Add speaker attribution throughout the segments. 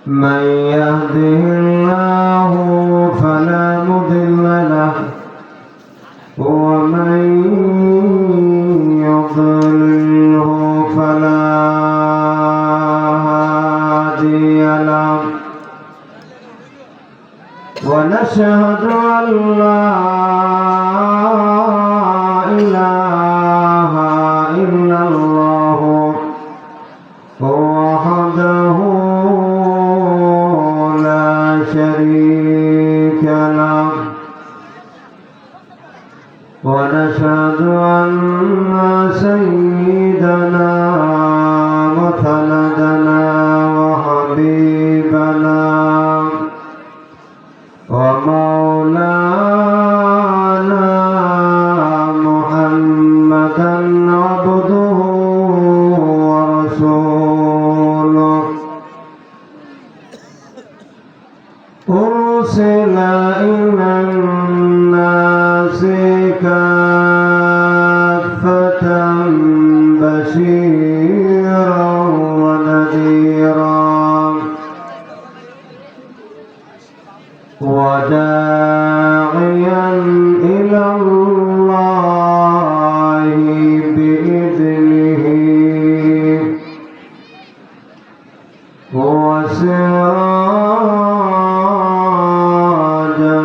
Speaker 1: من يهده الله فلا مضل له ومن يضلله فلا هادي له ونشهد أن لا إله إلا الله وحده لا شريك له ونشهد أن سيدنا وسندنا وحبيبنا ومولانا محمدا عبده ورسوله أرسل إلى الناس كافة بشيرا ونذيرا وداعيا إلى الله بإذنه وسراجا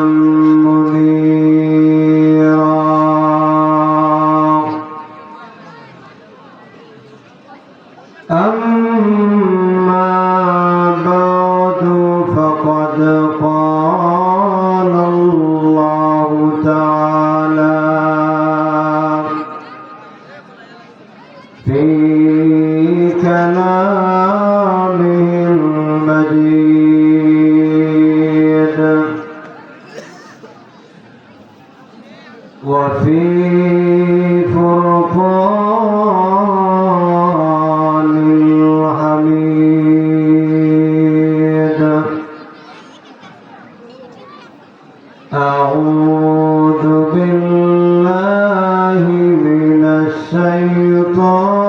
Speaker 1: منيرا أما بعد فقد قال الله تعالى في كلامه المجيد وفي فرقان الحميد أعوذ بالله من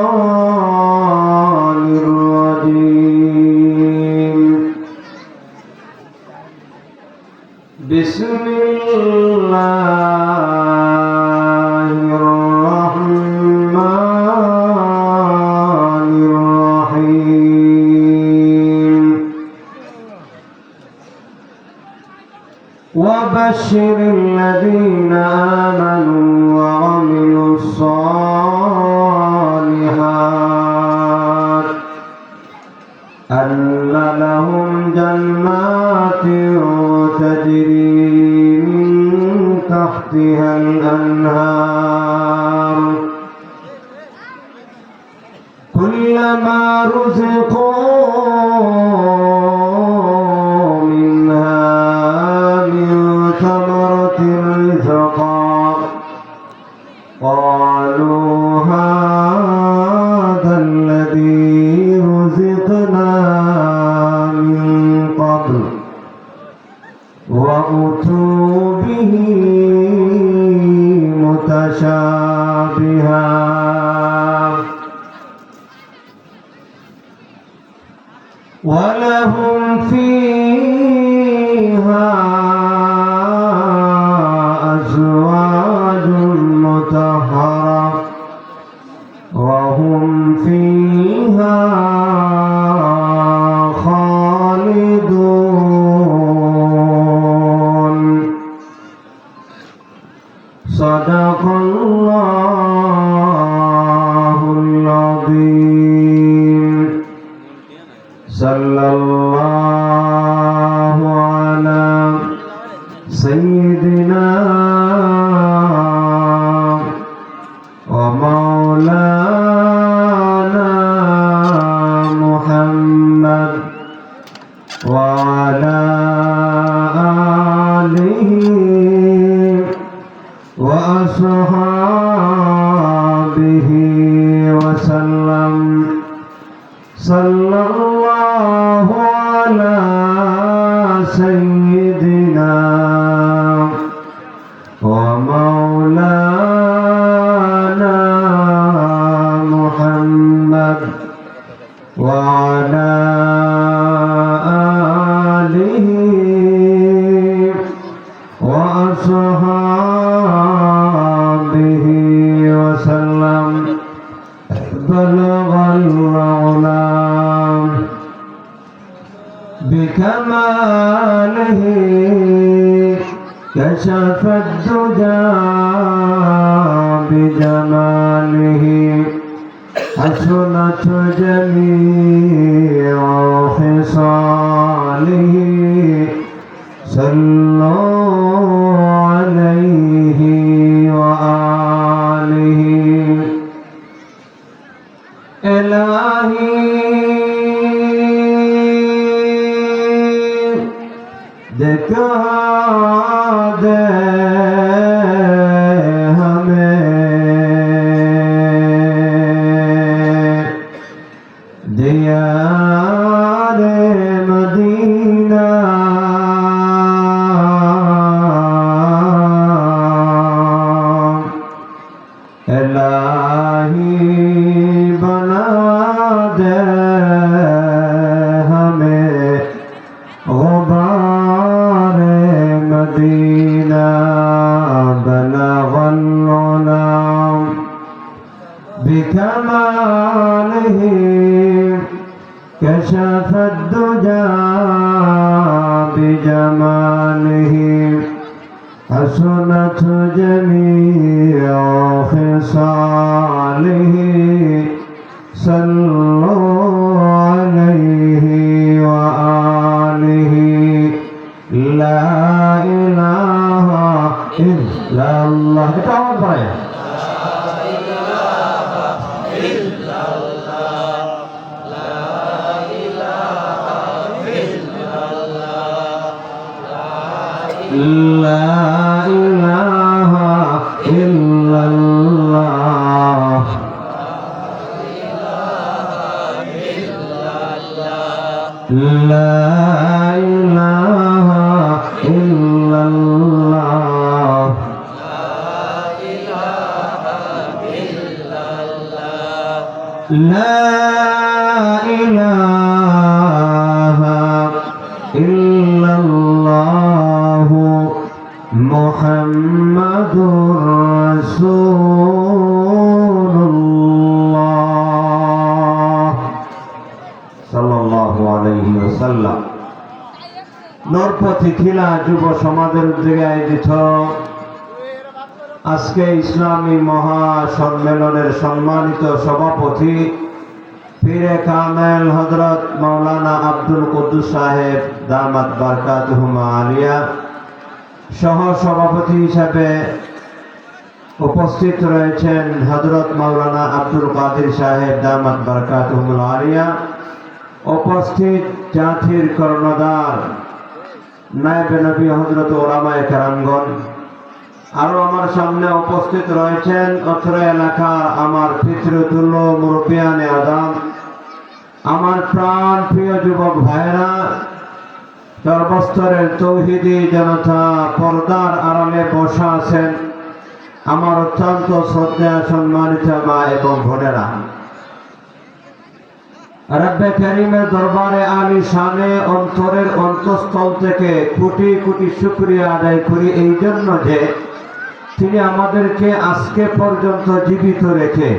Speaker 1: الشيطان الرجيم بسم الله الرحمن الرحيم وبشر الذين آمنوا وعملوا الصالحات أن لهم جنات تجري من تحتها الأنهار كلما رزقوا منها من ثمرة رزقا قالوا هذا الذي رزقنا من قبل وأتوا به متشابها ولهم فيها أزواج مطهرة وهم فيها خالدون صدق الله العظيم صلى الله على سيدنا ومولانا محمد وعلى آله وأصحابه وسلم صلى الله على سيدنا ومولانا محمد وعلى بكماله كشف الدجى بجماله حسنت جميع خصاله صلوا عليه وآله إلهي दिखा दे हमें दियारे मदीना इलाही बना दे हमें गुबार मदीना बलग العلا بكماله كشف الدجى بجماله حسنت جميع خصاله صلوا عليه وآله لا إله إلا الله كتاب بايا لا إله إلا الله لا إله إلا الله لا إله إلا الله محمد رسول الله صلى الله عليه وسلم নরপথী খিলা যুব সমাজের উদ্যোগে আয়োজিত আজকে ইসলামী মহা সম্মেলনের সম্মানিত সভাপতি পীরে কামেল হযরত মাওলানা আব্দুল কুদ্দুস সাহেব দামাত বারকাতুহুমা আলিয়া সহ সভাপতি হিসাবে উপস্থিত রয়েছেন হযরত মাওলানা আব্দুল কাদির সাহেব দামাত বারকাতুহুমা আলিয়া উপস্থিত জাতির কর্ণধার নায়েবে নবী হযরত ওলামায়ে কেরামগণ আরো আমার সামনে উপস্থিত রয়েছেন অত্র এলাকার আমার পিতৃতুল্য মুরব্বিয়ানে আদম আমার প্রাণ প্রিয় যুবক ভাইরা সর্বস্তরের তৌহিদি জনতা পর্দার আড়ালে বসা আছেন আমার অত্যন্ত শ্রদ্ধেয় সম্মানিত মা এবং বোনেরা রব্বে করিমের দরবারে আলী শানে অন্তরের অন্তঃস্থল থেকে কোটি কোটি শুকরিয়া আদায় করি এই জন্য যে তিনি আমাদেরকে আজকে পর্যন্ত জীবিত রেখে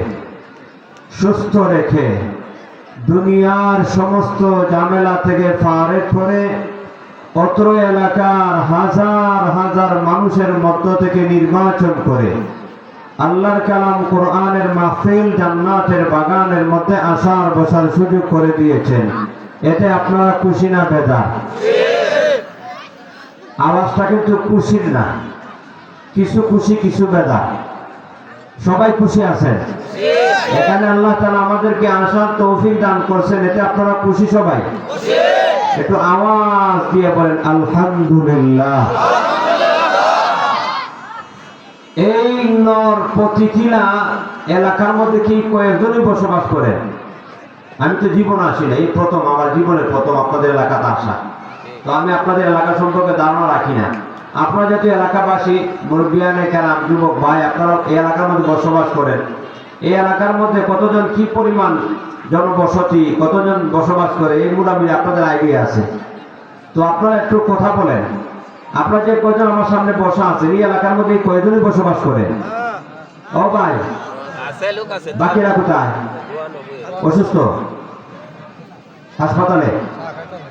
Speaker 1: সুস্থ রেখে দুনিয়ার সমস্ত ঝামেলা থেকে ফারেক করে অত্র এলাকার হাজার হাজার মানুষের মধ্য থেকে নির্বাচন করে আল্লাহর কালাম কোরআনের মাহফিল জান্নাতের বাগানের মধ্যে আসার বসার সুযোগ করে দিয়েছেন এতে আপনারা খুশি না বেজার? আওয়াজটা কিন্তু খুশির না, কিছু খুশি কিছু বেজার। সবাই খুশি আছেন? এখানে আল্লাহ তাআলা আমাদেরকে আসার তৌফিক দান করছেন, এতে আপনারা খুশি সবাই? একটু আওয়াজ দিয়ে বলেন আলহামদুলিল্লাহ। এই নরপতিকিলা এলাকার মধ্যে কি কয়েকজনই বসবাস করেন? আমি তো জীবন আসি না, এই প্রথম আমার জীবনের প্রথম আপনাদের এলাকাতে আসা, তো আমি আপনাদের এলাকা সম্পর্কে ধারণা রাখি না। আপনারা যেহেতু এলাকাবাসী মুরব্বিয়ানে কেরাম যুবক ভাই আপনারা এই এলাকার মধ্যে বসবাস করেন, এই এলাকার মধ্যে কতজন কি পরিমাণ জনবসতি কতজন বসবাস করে এই মোটামুটি আপনাদের আইডিয়া আছে? তো আপনারা একটু কথা বলেন, আপনারা যে কয়জন আমার সামনে বসা আছেন এই এলাকার মধ্যে কয়জনই বসবাস করেন? ও ভাই বাকিরা কোথায়? অসুস্থ হাসপাতালে?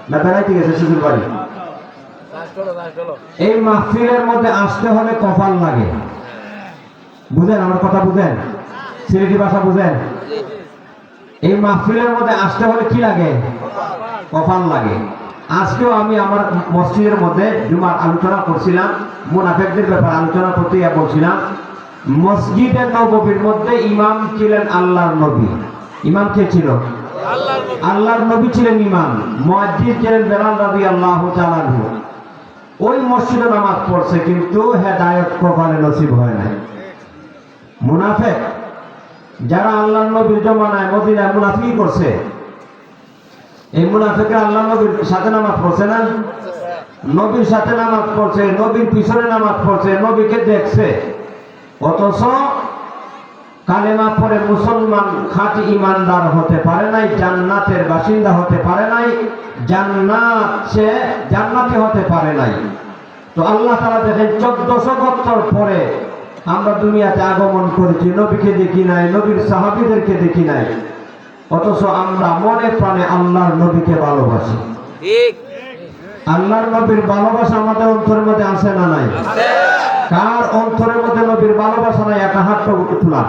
Speaker 1: না বেড়াইতে গেছে শ্বশুর বাড়ি? এই মাহফিলের মধ্যে আসতে হলে কপাল লাগে। বুঝেন আমার কথা? বুঝেন? সিলেটি ভাষা বুঝেন? এই মাহফিলের মধ্যে আসতে হলে কি লাগে? কপাল লাগে। আজকেও আমি আমার মসজিদের মধ্যে জুমার আলোচনা করছিলাম, মুনাফিকদের ব্যাপারে আলোচনা করতে গিয়ে বলছিলাম, মসজিদে নববীর মধ্যে ইমাম ছিলেন আল্লাহর নবী। ইমাম কে ছিল? আল্লাহর নবী ছিলেন ইমাম। মুয়াজ্জিন ছিলেন বেলাল রাদিয়াল্লাহু তাআলা আনহু। ওই মসজিদে নামাজ পড়ছে, কিন্তু হেদায়েত কপালে নসিব হয় নাই। মুনাফিক যারা আল্লাহর নবীর জমানায় মদিনায় মুনাফিকি করছে, এই মুনাফিকরা আল্লাহর নবীর সাথে নামাজ পড়ছে না? নবীর সাথে নামাজ পড়ছে, নবীর পিছনে নামাজ পড়ছে, নবীকে দেখছে, অথচ কালেমা পড়ে মুসলমান খাঁটি ইমানদার হতে পারে নাই, জান্নাতের বাসিন্দা হতে পারে নাই, জান্নাতি হতে পারে নাই। তো আল্লাহ তাআলা দেখেন 1400 বছর পরে আমরা দুনিয়াতে আগমন করেছি, নবীকে দেখি নাই, নবীর সাহাবীদেরকে দেখি নাই, অথচ আমরা মনে প্রাণে আল্লাহর নবীকে ভালোবাসি। ঠিক। আল্লাহর নবীর ভালোবাসা আমাদের অন্তরের মধ্যে আছে না নাই? কার অন্তরের মধ্যে নবীর ভালোবাসা নাই? একটা হাত তুলা।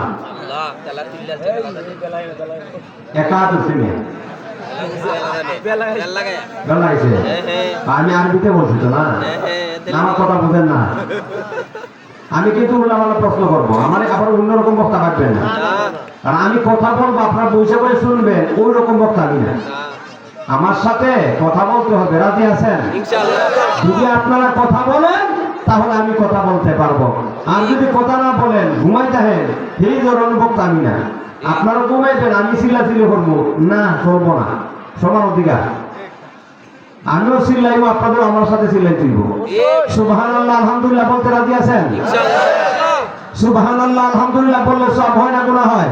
Speaker 1: আমি আরবিতে বলছি তো না, আমার কথা বুঝেন না। আমি কিন্তু উল্লাপাল্লা প্রশ্ন করবো, আমার আবার অন্যরকম বক্তা থাকবেন না। কারণ আমি কথা বলবো, আপনারা বসে বসে শুনবেন, ওই রকম বক্তা আমি না। আমার সাথে কথা বলতে হবে, রাজি আছেন? যদি আপনারা কথা বলেন তাহলে আমি কথা বলতে পারবো, আর যদি কথা না বলেন ঘুমাই থাকেন, এই ধরনের বক্তা আমি না। আপনারা ঘুমাইবেন, আমি চিল্লাচিল্লি করবো না, চলবো না। সবার অধিকার। আমিও চিল্লাইবো, আপনাদের আমার সাথে চিল্লাই দিব। সুবহানাল্লাহ আলহামদুলিল্লাহ বলতে রাজি আছেন? সুবহানাল্লাহ আলহামদুলিল্লাহ বললে সব হয় না গুনাহ হয়?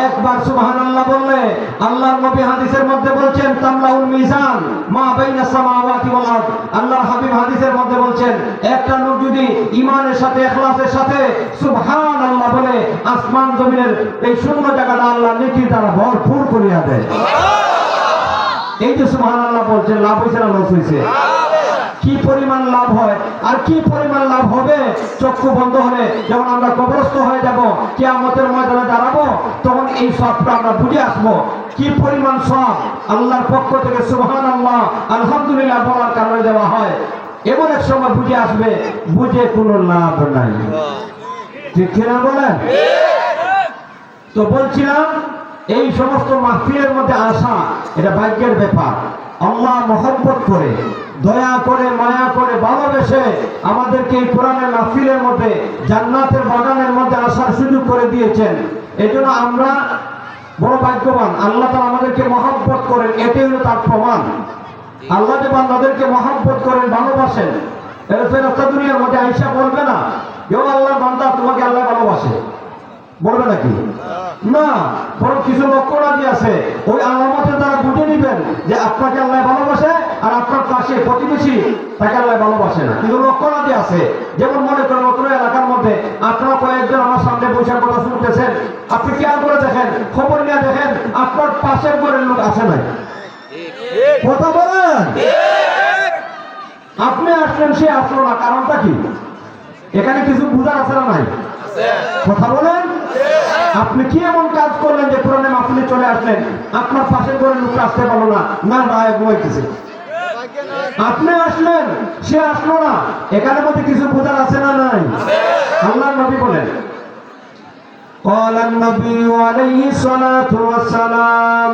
Speaker 1: একবার সুবহানাল্লাহ বললে আল্লাহর নবী হাদিসের মধ্যে বলছেন, তামলাউল মিজান মা বাইনাস সামাওয়াতি ওয়াল আরদ। আল্লাহর হাবিব হাদিসের মধ্যে বলছেন, একটা লোক যদি ঈমানের সাথে ইখলাসের সাথে সুবহানাল্লাহ বলে, আসমান জমিনের এই শূন্য জায়গাটা আল্লাহ নেকির দ্বারা ভরপুর করিয়া দেয়। এই যে সুবহানাল্লাহ বলছেন, লাভ হইছে না লস হইছে? কি পরিমাণ লাভ হয় আর কি পরিমাণ লাভ হবে চক্ষু বন্ধ হলে, যখন আমরা কবরস্থ হয়ে যাব, কিয়ামতের ময়দানে দাঁড়াবো, তখন এই সবটা আমরা বুঝে আসবো কি পরিমাণ সব আল্লাহর পক্ষ থেকে সুবহানাল্লাহ আলহামদুলিল্লাহ বলার কারণে দেওয়া হয়। এমন এক সময় বুঝে আসবে, বুঝে কোনো লাভ নাই। ঠিক কিনা বলেন? তো বলছিলাম, এই সমস্ত মাহফিলের মধ্যে আসা এটা ভাগ্যের ব্যাপার। আল্লাহ মহব্বত করে, দয়া করে, মায়া করে, ভালোবেসে আমাদেরকে এই কোরআনের মাহফিলের মধ্যে, জান্নাতের বাগানের মধ্যে আসার সুযোগ করে দিয়েছেন। এজন্য আমরা বড় ভাগ্যবান। আল্লাহ তাআলা আমাদেরকে মহব্বত করেন, এটাই হলো তার প্রমাণ। আল্লাহ যে বান্দাদেরকে মহব্বত করেন, ভালোবাসেন, এর ফেরেশতা দুনিয়ার মধ্যে আয়েশা বলবে না যে আল্লাহর বান্দা তোমাকে আল্লাহ ভালোবাসে, বলবে নাকি? না, বরং কিছু লক্ষণ আছে, ওই আলামতের দ্বারা বুঝে নিবেন যে আপনাকে আল্লাহ ভালোবাসে, আর আপনার পাশে প্রতিবেশী তাকে আল্লাহ ভালোবাসে না। কিন্তু লক্ষণ আছে, যেমন মনে করেন অত্র এলাকার মধ্যে আপনারা কয়েকজন আমার সামনে বৈশাখ কথা শুনতেছেন, আপনি খেয়াল করে দেখেন, খবর নিয়ে দেখেন, আপনার পাশের ঘরের লোক আসে নাই। কথা বলেন? আপনি আসলেন, সে আসলো না, কারণটা কি? এখানে কিছু বুঝার আছে না নাই? কথা বলেন? আপনি কি এমন কাজ করলেন যে কোরআনে মাহফিলে চলে আসলেন, আপনার পাশের ঘরের লোকটা আসতে পারলো না, না ভাই ঘুমাইতেছে? আপনি আসলেন, সে আসলো না, এখানে মধ্যে কিছু বোঝার আছে না নাই? আল্লাহর নবী বলেন, قال النبي عليه الصلاة والسلام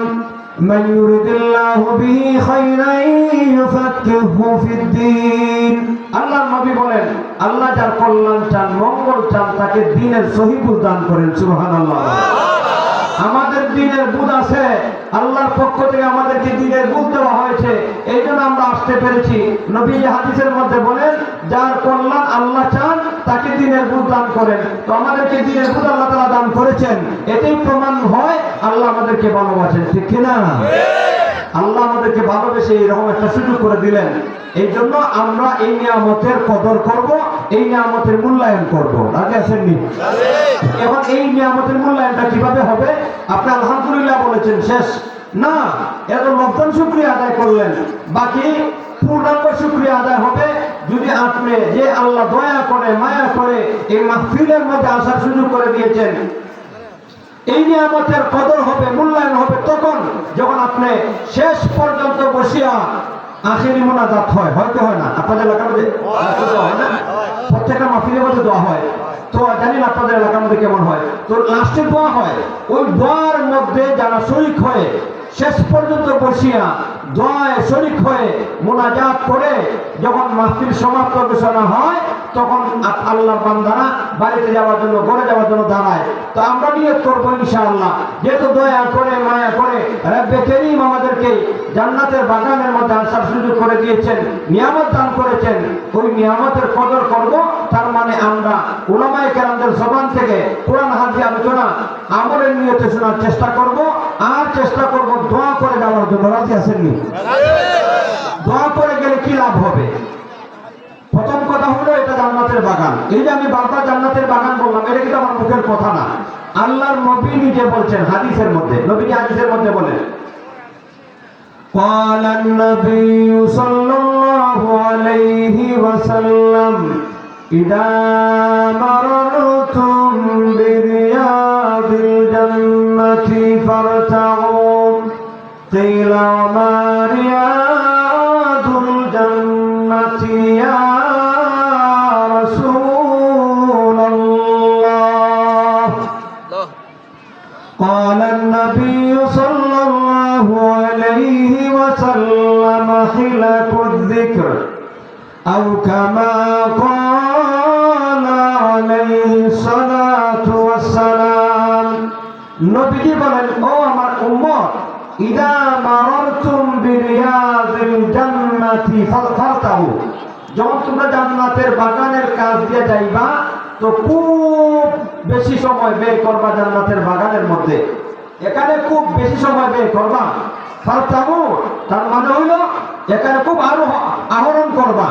Speaker 1: من يرد الله به خيرا يفقهه في الدين। আল্লাহর নবী বলেন, আল্লাহ যার কল্যাণ চান, মঙ্গল চান, তাকে দ্বীনের সহি বুঝ দান করেন। সুবহানাল্লাহ। আমাদের দ্বীনের বুঝ আছে, আল্লাহর পক্ষ থেকে আমাদেরকে দ্বীনের বুঝ দেওয়া হয়েছে, এই জন্য আমরা আসতে পেরেছি। নবী হাদিসের মধ্যে বলেন, যার কল্যাণ আল্লাহ চান তাকে দ্বীনের বুঝ দান করেন। তো আমাদেরকে দ্বীনের বুঝ আল্লাহ তাআলা দান করেছেন, এটাই প্রমাণ হয় আল্লাহ আমাদেরকে ভালোবাসেন। ঠিক কিনা? আল্লাহ আমাদেরকে ভালোবেসে এইরকম একটা সুযোগ করে দিলেন। এই জন্য আমরা এই নিয়ামতের কদর করব, এই নিয়ামতের মূল্যায়ন করব। রাজি আছেন নি? এখন এই নিয়ামতের মূল্যায়নটা কিভাবে হবে? আপনি আলহামদুলিল্লাহ বলেছেন, শেষ। না, এত লক্ষণ শুকরিয়া আদায় করলেন। বাকি পূর্ণাঙ্গ শুকরিয়া আদায় হবে যদি আপনি যে আল্লাহ দয়া করে মায়া করে এই মাহফিলের মধ্যে আসার সুযোগ করে দিয়েছেন, এই নিয়ামতের কদর হবে, মূল্যায়ন হবে তখন যখন আপনি শেষ পর্যন্ত বসিয়া আখেরি মোনাজাত হয়, হয়তো হয় না আপনাদের এলাকার মধ্যে হয় না, প্রত্যেকটা মাহফিলের মধ্যে দোয়া হয়, তো জানি না আপনাদের এলাকার মধ্যে কেমন হয়, তো লাস্টে দোয়া হয়, ওই দোয়ার মধ্যে যারা শরীক হয়ে শেষ পর্যন্ত বসিয়া দোয়ায় শরীক হয়ে মোনাজাত করে যখন মাহফিল সমাপ্ত ঘোষণা হয় তখন আল্লাহর বান্দারা বাড়িতে যাওয়ার জন্য, ঘরে যাওয়ার জন্য দাঁড়ায়। তো আমরা নিয়ত করবো ইনশাআল্লাহ, যেহেতু দয়া করে মায়া করে রব্বে করিম আমাদেরকে জান্নাতের বাগানের মধ্যে আসার সুযোগ করে দিয়েছেন, নিয়ামত দান করেছেন, ওই নিয়ামতের কদর করব। তার মানে আমরা উলামায়ে কেরামদের জবান থেকে কোরআন হাদিস আলোচনা আমলের নিয়তে শোনার চেষ্টা করব, আর চেষ্টা করব দোয়া করে যাওয়ার জন্য। রাজি আছেননি? দোয়া করে গেলে কি লাভ হবে? প্রথম কথা হলো এটা জান্নাতের বাগান। এই যে আমি বারবার জান্নাতের বাগান বললাম, এটা কিন্তু আমার মুখের কথা না, আল্লাহর নবী নিজে বলছেন হাদিসের মধ্যে। নবীজি হাদিসের মধ্যে বলেন, قال النبي صلى الله عليه وسلم إذا مررتم برياض الجنة فارتعوا قيل وما رياض الجنة يا رسول الله قال النبي صلى الله عليه وسلم حلق الذكر أو كما قال عليه الصلاة والسلام। নবীজি বলেন, ও আমার উম্মত, ইদা মারারতুম বিরিয়াদিল জান্নাতি ফারতাউ, যখন তোমরা জান্নাতের বাগানের কাছ দিয়ে যাইবা তো খুব বেশি সময় ব্যয় করবা জান্নাতের বাগানের মধ্যে, এখানে খুব বেশি সময় ব্যয় করবা। ফারতাউ তার মানে হইল এখানে খুব আরো আহরণ করবা।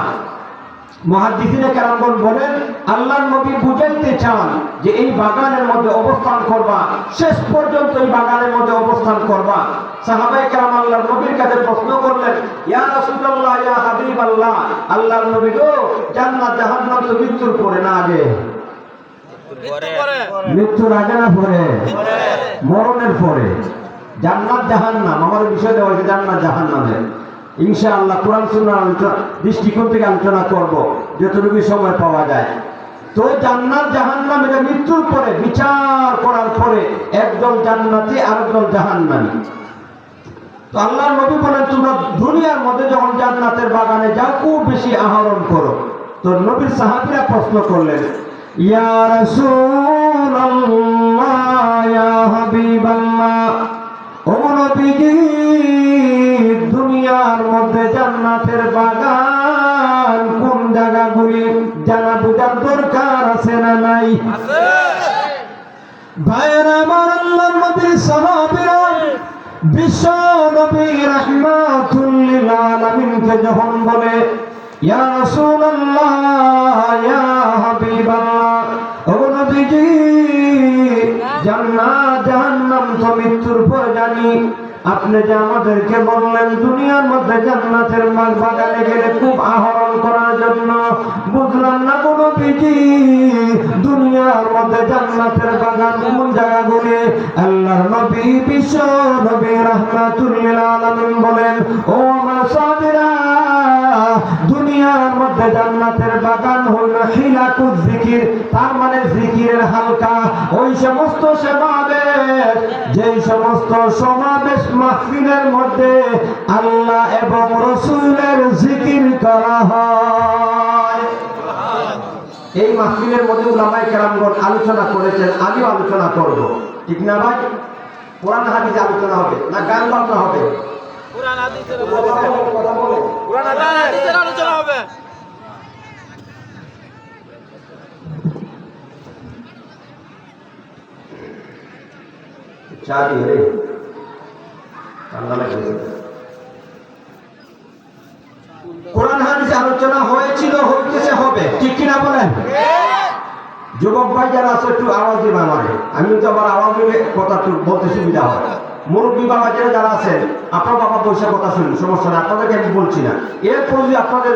Speaker 1: মুহাদ্দিসিনে কেরামগণ বলেন, আল্লাহর নবী বুঝাইতে চান যে এই বাগানের মধ্যে অবস্থান করবা, শেষ পর্যন্ত এই বাগানের মধ্যে অবস্থান করবা। সাহাবায়ে কেরাম আল্লাহর নবীর কাছে প্রশ্ন করলেন, ইয়া রাসূলুল্লাহ, ইয়া হাবিবাল্লাহ, আল্লাহর নবী গো, জান্নাত জাহান্নাম তো মৃত্যুর পরে না আগে? মৃত্যুর আগে না পরে? মরণের পরে। জান্নাত জাহান্নাম আমার বিষয় দেওয়া হয়েছে, জান্নাত জাহান্নামের ইনশাআল্লাহ কোরআন সুন্নাহর দৃষ্টিকোণ থেকে আলোচনা করব যতটুকু সময় পাওয়া যায়। তো জান্নাত জাহান্নাম এটা মৃত্যুর পরে বিচার করার পরে একদল জান্নাতি আর একদল জাহান্নামী। তো আল্লাহর নবী বলেন, তোমরা দুনিয়ার মধ্যে যখন জান্নাতের বাগানে যাও খুব বেশি আহরণ করো। তো নবীর সাহাবীরা প্রশ্ন করলেন, ইয়া রাসূলুল্লাহ, ইয়া হাবিবাল্লাহ, ও নবীজি, দুনিয়ার মধ্যে জান্নাতের বাগান কোন জায়গাগুলি জানা বুঝার দরকার আছে না নাই? ভাইয়েরা আমার, আল্লাহর নবীর সাহাবীরা বিশ্ব নবী রাহমাতুল লিল আলামিনকে যখন বলে, ইয়া রাসূলুল্লাহ, ইয়া হাবিবাল্লাহ, ও নবীজি, জান্নাত জাহান্নাম তো মৃত্যুর পর জানি, আপনি যে আমাদেরকে বললেন দুনিয়ার মধ্যে জান্নাতের বাগানে গেলে খুব আহরণ করার জন্য, বুঝলাম না কোন নবীজি দুনিয়ার মধ্যে জান্নাতের বাগান কোন জায়গাগুলি? আল্লাহর নবী বিশ্ব নবী রাহমাতুল লিল আলামিন বলেন, ও আমার সাহাবীরা, দুনিয়ার মধ্যে জান্নাতের বাগান হইল হিলাকুজ জিকির, তার মানে জিকিরের হালকা, ওই সমস্ত সমাবেশ, যেই সমস্ত সমাবেশ মাহফিলের মধ্যে আল্লাহ এবং রাসূলের জিকির করা হয়। এই মাহফিলের মধ্যে উলামায়ে কেরামগণ আলোচনা করেছেন, আমিও আলোচনা করব, ঠিক না ভাই? কোরআন হাদিস আলোচনা হবে না গান বাজনা হবে? কোরআন হাদিসের কথা বলে কোরআন হাদিসের আলোচনা হবে। চাবি রে কোরআন হাদিসে আলোচনা হয়েছিল, হইতেছে, হবে, ঠিক কিনা বলেন? যুবক ভাই যারা আছে একটু আওয়াজ দিবেন আমারে, আমি তো আমার আওয়াজ দিলে কথা বলতে সুবিধা হয়। মুরব্বী বাবা যারা আছেন, আপনার বাবা পয়সার কথা শুনুন, সমস্যা নাই, আপনাদেরকে আমি বলছি না। এরপর যদি আপনাদের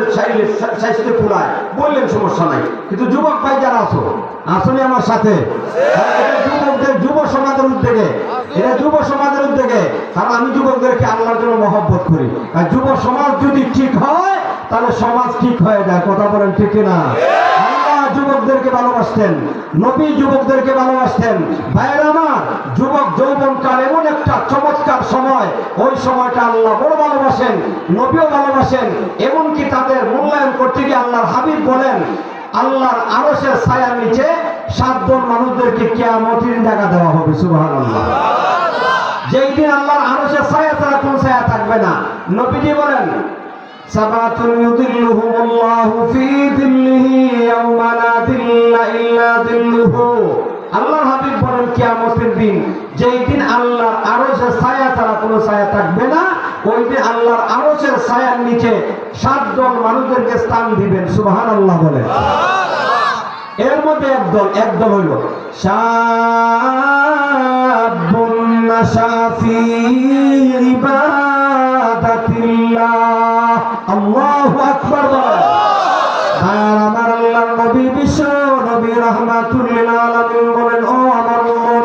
Speaker 1: স্বাস্থ্য ফুলায় বললেন সমস্যা নাই, কিন্তু যুবক ভাই যারা আছো, আসলে আমার সাথে যুবকদের, যুব সমাজের উদ্যোগে, এটা যুব সমাজের উদ্যোগে, কারণ আমি যুবকদেরকে আল্লাহর জন্য মহব্বত করি। আর যুব সমাজ যদি ঠিক হয় তাহলে সমাজ ঠিক হয়ে যায়। কথা বলেন ঠিক না? যুবকদেরকে ভালোবাসতেন, নবী যুবকদেরকে ভালোবাসতেন। ভাইয়েরা আমার, যুবক যৌবনকাল এমন একটা চমৎকার সময়, ওই সময়টা আল্লাহ বড় ভালোবাসেন, নবীও ভালোবাসেন। এমনকি তাদের মূল্যায়ন করতে গিয়ে আল্লাহর হাবিব বলেন, আল্লাহর আরশের ছায়ার নিচে 7 জন মানুষদেরকে কিয়ামতের জায়গা দেওয়া হবে। সুবহানাল্লাহ। যেই দিন আল্লাহর আরশের ছায়া ছাড়া কোন ছায়া থাকবে না। নবীজি বলেন, সাবাতুন ইউদিল্লুহুমুল্লাহু ফি দিল্লিহি ইয়াওমা লা দিল্লা ইল্লা দিল্লুহু। আল্লাহর হাবিব বলেন, কিয়ামতের দিন, যেই দিন আল্লাহর আরশের ছায়া ছাড়া কোনো ছায়া থাকবে না, ওই দিন আল্লাহর আরশের ছায়ার নিচে 7 জন মানুষদেরকে স্থান দিবেন। সুবহানাল্লাহ বলেন। এর মধ্যে একদল হইল শাবুন নাশা ফি ইবাদাতিল্লাহ। আল্লাহু আকবার বলেন। আর আমার আল্লাহর নবী বিশ্ব নবী রাহমাতুল লিল আলামিন বলেন, ও আমার উম্মত,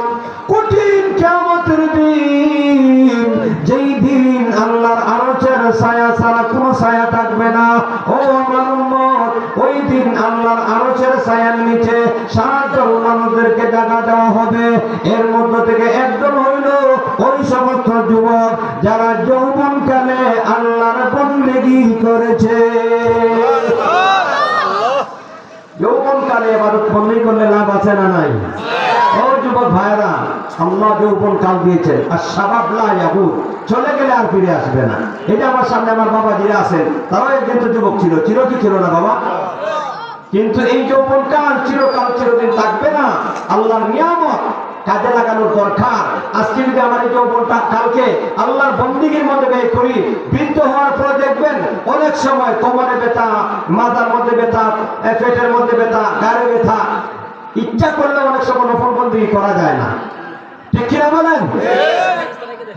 Speaker 1: কঠিন কিয়ামতের দিন, যেই দিন আল্লাহর আরশের ছায়া ছাড়া কোনো ছায়া থাকবে না, ও আমার উম্মত, ওই দিন আল্লাহর আরশের ছায়ার নিচে 7 জন মানুষদেরকে জায়গা দেওয়া হবে। এর মধ্য থেকে একজন হইল ওই সমস্ত যুবক যারা যৌবনকালে আল্লাহর বন্দেগী করেছে। যৌবনকালে ইবাদত বন্দেগী করলে লাভ আছে না নাই? ও যুবক ভাইরা, আল্লাহ যৌবন কাল দিয়েছেন, আর শাবাব লা ইয়াহুদ, চলে গেলে আর ফিরে আসবে না। এটা আমার সামনে আমার বাবা যিনি আছেন, তারাও একদিন তো যুবক ছিল, কি ছিল না বাবা? কিন্তু এই যৌবন কাল চিরকাল চিরদিন থাকবে না। আল্লাহর নিয়ামত কাজে লাগানোর দরকার। আজকে যদি আমার এই যৌবনটা কালকে আল্লাহর বন্দেগীর মধ্যে ব্যয় করি, বৃদ্ধ হওয়ার পরে দেখবেন অনেক সময় কোমরে ব্যথা, মাথার মধ্যে ব্যথা, পেটের মধ্যে ব্যথা, গাড়ে ব্যথা, ইচ্ছা করলে অনেক সময় নফল বন্দেগী করা যায় না। ঠিক কিনা বলেন?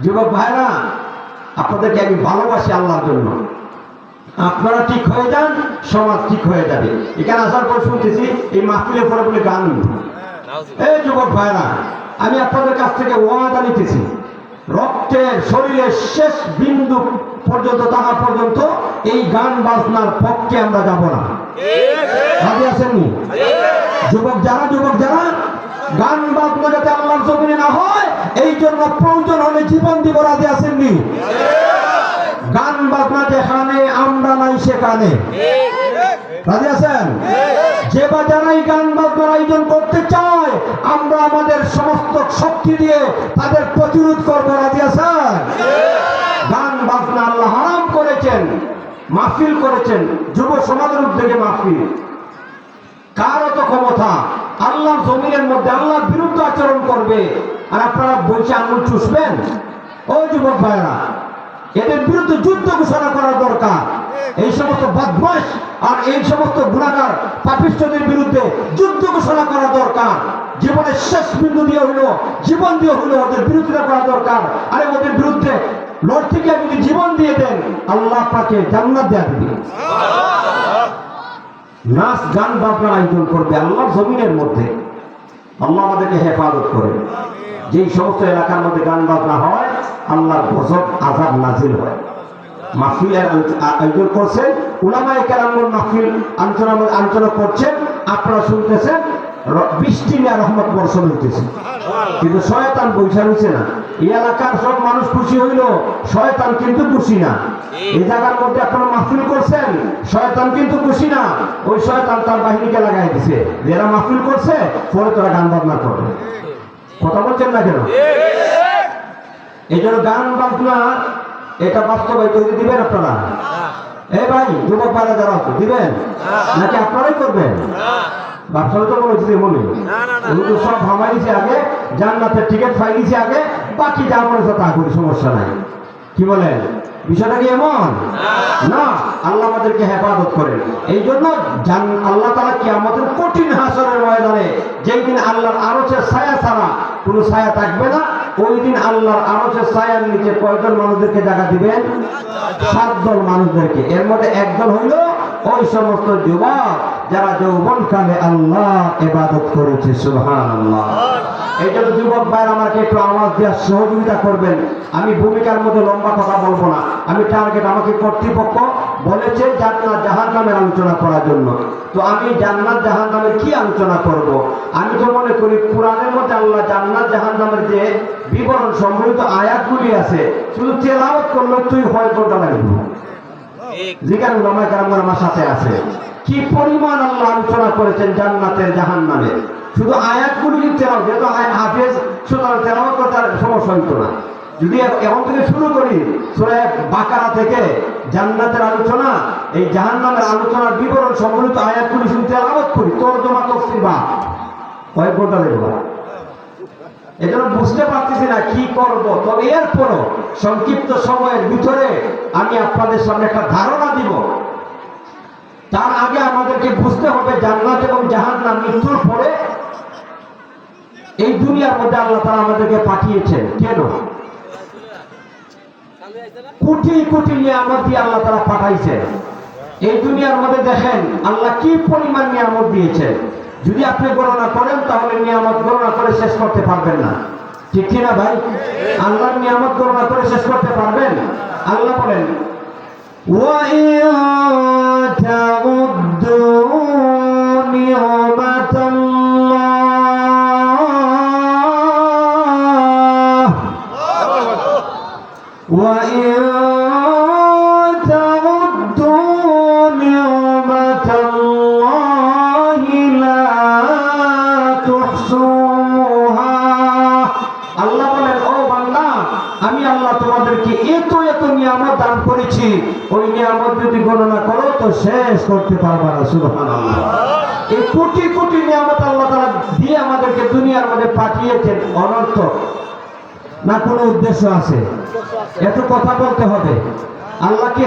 Speaker 1: যুবক ভাইরা, আপনাদেরকে আমি ভালোবাসি আল্লাহর জন্য। আপনারা ঠিক হয়ে যান, সমাজ ঠিক হয়ে যাবে। এখানে আসার পর শুনতেছি এই মাহফিলের পরে বলে গান। এই যুবক ভাইরা, আমি আপনাদের কাছ থেকে ওয়াদা নিতেছি, রক্তের শরীরের শেষ বিন্দু পর্যন্ত থাকা পর্যন্ত এই গান বাজনার পক্ষে আমরা যাব না। রাজি আছেননি? যুবক যারা গান বাজনা যাতে আল্লাহর জমিনে না হয়, এই জন্য প্রয়োজন হলে জীবন দিব। রাজি আছেননি? গান বাজনা যেখানে, আমরা নাই সেখানে। রাজি আছেন? যে বা যারাই গান বাজনার আয়োজন করতে চায়, আমরা আমাদের সমস্ত শক্তি দিয়ে তাদের প্রতিরোধ করব। রাজি আছেন? গান বাজনা আল্লাহ হারাম করেছেন, মাহফিল করেছেন, যুব সমাজের উদ্যোগে মাহফিল। কার অত ক্ষমতা আল্লাহর জমিনের মধ্যে আল্লাহর বিরুদ্ধে আচরণ করবে, আর আপনারা বলছে আঙুল চুষবেন? ও যুবক ভাইরা, এদের বিরুদ্ধে যুদ্ধ ঘোষণা করা দরকার। এই সমস্ত বদমাশ আর এই সমস্ত গুনাহগার পাপিষ্ঠদের বিরুদ্ধে যুদ্ধ ঘোষণা করা দরকার। জীবনের শেষ বিন্দু দিয়ে হইল, জীবন দিয়ে হইল ওদের বিরোধিতা করা দরকার। আরে ওদের বিরুদ্ধে লড়তে গিয়ে যদি জীবন দিয়ে দেন, আল্লাহ পাকে জান্নাত দেয়া দিবে। নাচ গান বাজনার আয়োজন করবে আল্লাহর জমিনের মধ্যে। আল্লাহ আমাদেরকে হেফাজত করে। যেই সমস্ত এলাকার মধ্যে গান বাজনা হয়, আল্লাহর গজব আযাব নাজিল হয়। মাহফিলের আয়োজন করছেন, উলামায়ে কেরামগণ মাহফিল আলোচনা করছেন, আপনারা শুনতেছেন, বৃষ্টি নিয়ে রহমত বর্ষণ হইতেছে, কিন্তু শয়তান বৈশা রয়েছে না। এই এলাকার সব মানুষ খুশি হইল, শয়তান কিন্তু খুশি না। এই জায়গার মধ্যে আপনারা মাহফিল করছেন, শয়তান কিন্তু খুশি না। ওই শয়তান তার বাহিনীকে লাগাই দিছে, যারা মাহফিল করছে পরে তোরা গান বাজনা করবে। কথা বলছেন না কেন? এই জন্য গান বাজনা এটা বাস্তবায়িত হতে দিবেন আপনারা? এই ভাই যুবক ভাইরা যারা আছে, দিবেন নাকি আপনারাই করবেন? ব্যবসাটা তো বলেছি মনে সব ভামাইছে আগে, জান্নাতের টিকিট পাই দিয়েছে আগে, বাকি যা বলেছে তা করি, সমস্যা নাই। কি বলেন? বিষয়টা কি এমন না? আল্লাহ আমাদেরকে হেফাজত করেন। এই জন্য আল্লাহ তাআলা কিয়ামতের কঠিন হাসরের ময়দানে, যেই দিন আল্লাহর আরশের ছায়া ছাড়া কোনো ছায়া থাকবে না, ওই দিন আল্লাহর আরশের ছায়ার নিচে কয়জন মানুষদেরকে জায়গা দিবেন? 7 দল মানুষদেরকে। এর মধ্যে একদল হইল ওই সমস্ত যুবক যারা যৌবনকালে আল্লাহ ইবাদত করেছে। সুবহানাল্লাহ। এই জন্য যুবক ভাইরা আমাকে একটু আওয়াজ দেওয়ার সহযোগিতা করবেন। আমি ভূমিকার মধ্যে লম্বা কথা বলবো না। আমি টার্গেট, আমাকে কর্তৃপক্ষ বলেছে জান্নাত জাহান্নামের আলোচনা করার জন্য। তো আমি জান্নাত জাহান্নামের কি আলোচনা করব? আমি তো মনে করি কোরআনের মধ্যে আল্লাহ জান্নাত জাহান্নামের যে বিবরণ সম্বলিত আয়াতগুলি আছে, শুধু তেলাওয়াত করলে তুই হয় কোনটা লাগবে। জিজ্ঞাসা উলামায়ে কেরাম আমার সাথে আছে, কি পরিমাণ আল্লাহ আলোচনা করেছেন জান্নাতের জাহান্নামের। শুধু আয়াতগুলি তেলাওয়াত, যেহেতু হাফেজ সুতরাং তেলাওয়াত করতে আর সমস্যা হইতো না। যদি এখন থেকে শুরু করি সূরা বাকারা থেকে জান্নাতের আলোচনা, এই জাহান্নামের আলোচনার বিবরণ সম্বলিত আয়াতগুলি শুধু তেলাওয়াত করি, তরজমা তাফসীর বা কয়েক ঘন্টা লাগবে। এজন্য বুঝতে পারতেছি না কি করব। তবে এরপরও সংক্ষিপ্ত সময়ের ভিতরে আমি আপনাদের সামনে একটা ধারণা দিব। তার আগে আমাদেরকে বুঝতে হবে জান্নাত এবং জাহান্নাম মৃত্যুর পরে এই দুনিয়ার মধ্যে আল্লাহ তাআলা আমাদেরকে পাঠিয়েছেন কেন? কোটি কোটি নিয়ামত দিয়ে আল্লাহ তাআলা পাঠাইছেন এই দুনিয়ার মধ্যে। দেখেন আল্লাহ কি পরিমাণ নিয়ামত দিয়েছেন, যদি আপনি গণনা করেন তাহলে নিয়ামত গণনা করে শেষ করতে পারবেন না। ঠিক কিনা ভাই? আল্লাহর নিয়ামত গণনা করে শেষ করতে পারবেন? আল্লাহ বলেন আমি আল্লাহ তোমাদেরকে এত এত নিয়ামত দান করেছি, ওই নিয়ামত যদি গণনা করো তো শেষ করতে পারবে না। সুবহানাল্লাহ। এই কোটি কোটি নিয়ামত আল্লাহ তাআলা দিয়ে আমাদেরকে দুনিয়ার মধ্যে পাঠিয়েছেন অনর্থক না কোনো উদ্দেশ্য আছে? এত কথা বলতে হবে। আল্লাহকে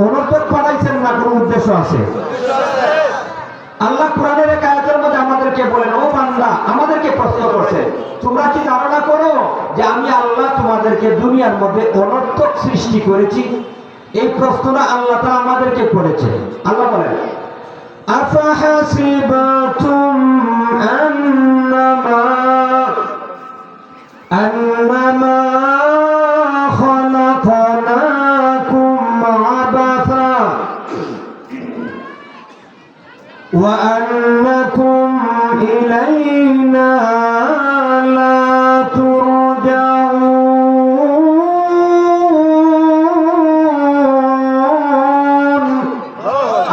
Speaker 1: অনর্থক পাঠাইছেন না কোনো উদ্দেশ্য আছে? আল্লাহ কোরআনের এক আয়াতের মধ্যে আমাদেরকে বলেন, ও বান্দা, আমাদেরকে প্রশ্ন করছেন, তোমরা কি ধারণা করো যে আমি আল্লাহ তোমাদেরকে দুনিয়ার মধ্যে অনর্থক সৃষ্টি করেছি? এই প্রশ্নটা আল্লাহ তাআলা আমাদেরকে করেছে। আল্লাহ বলেন আফাহাসিবাতুম আন্নামা খালাকনাকুম আবাসা ওয়া আন্নাকুম ইলাইনা লা তুরজাউন।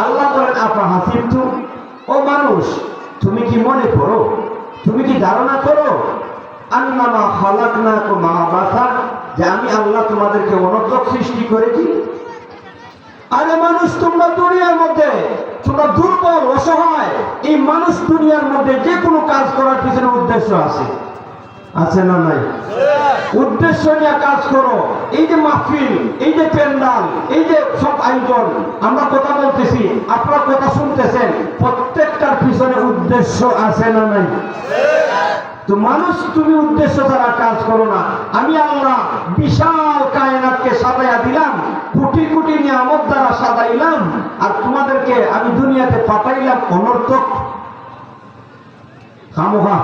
Speaker 1: আল্লাহ বলেন আফাহাসিবতুম, ও মানুষ তুমি কি মনে করো, তুমি কি ধারণা করো আন্নামা খালাকনাকুম আবাসা, যে আমি আল্লাহ তোমাদেরকে অনর্থক সৃষ্টি করেছি? আরে মানুষ, তোমরা দুনিয়ার মধ্যে তোমরা দুর্বল অসহায়। এই মানুষ দুনিয়ার মধ্যে যে কোনো কাজ করার পিছনে উদ্দেশ্য আছে না নাই? উদ্দেশ্য নিয়ে কাজ করো। এই যে মাহফিল, এই যে প্যান্ডাল, এই যে সব আয়োজন, আমরা কথা বলতেছি, আপনারা কথা শুনতেছেন, প্রত্যেকটার পিছনে উদ্দেশ্য আছে না নাই? তো মানুষ, তুমি উদ্দেশ্য ছাড়া কাজ করো না। আমি আল্লাহ বিশাল কায়নাতকে সাজাইয়া দিলাম, কোটি কোটি নিয়ামত দ্বারা সাজাইলাম, আর তোমাদেরকে আমি দুনিয়াতে পাঠাইলাম অনর্থক খামোখা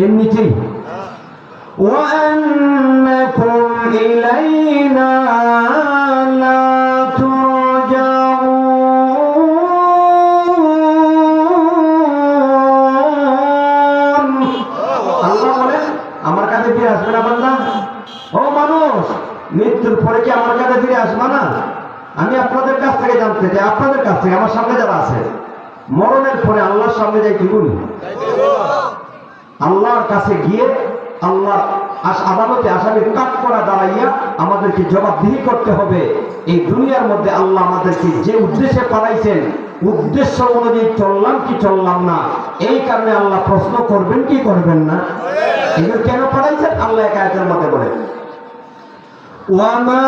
Speaker 1: এমনিতেই। وأنكم إلينا لا ترجعون। আল্লাহ বলেন আমার কাছে ফিরে আসবে না বান্দা? ও মানুষ, মৃত্যুর পরে কি আমার কাছে ফিরে আসবে না? আমি আপনাদের কাছ থেকে জানতে চাই, আপনাদের কাছ থেকে, আমার সামনে যারা আছে, মরণের পরে আল্লাহর সামনে যাই কি বলি? আল্লাহর কাছে গিয়ে আল্লাহ আদালতে আসামির কাঠ করা দাঁড়াইয়া আমাদেরকে জবাবদিহি করতে হবে। এই দুনিয়ার মধ্যে আল্লাহ আমাদেরকে যে উদ্দেশ্যে পাঠাইছেন, উদ্দেশ্য অনুযায়ী চললাম কি চললাম না, এই কারণে আল্লাহ প্রশ্ন করবেন কি করবেন না? এগুলো কেন পাঠাইছেন আল্লাহ এক আয়াতের মধ্যে বলেন, ওয়ামা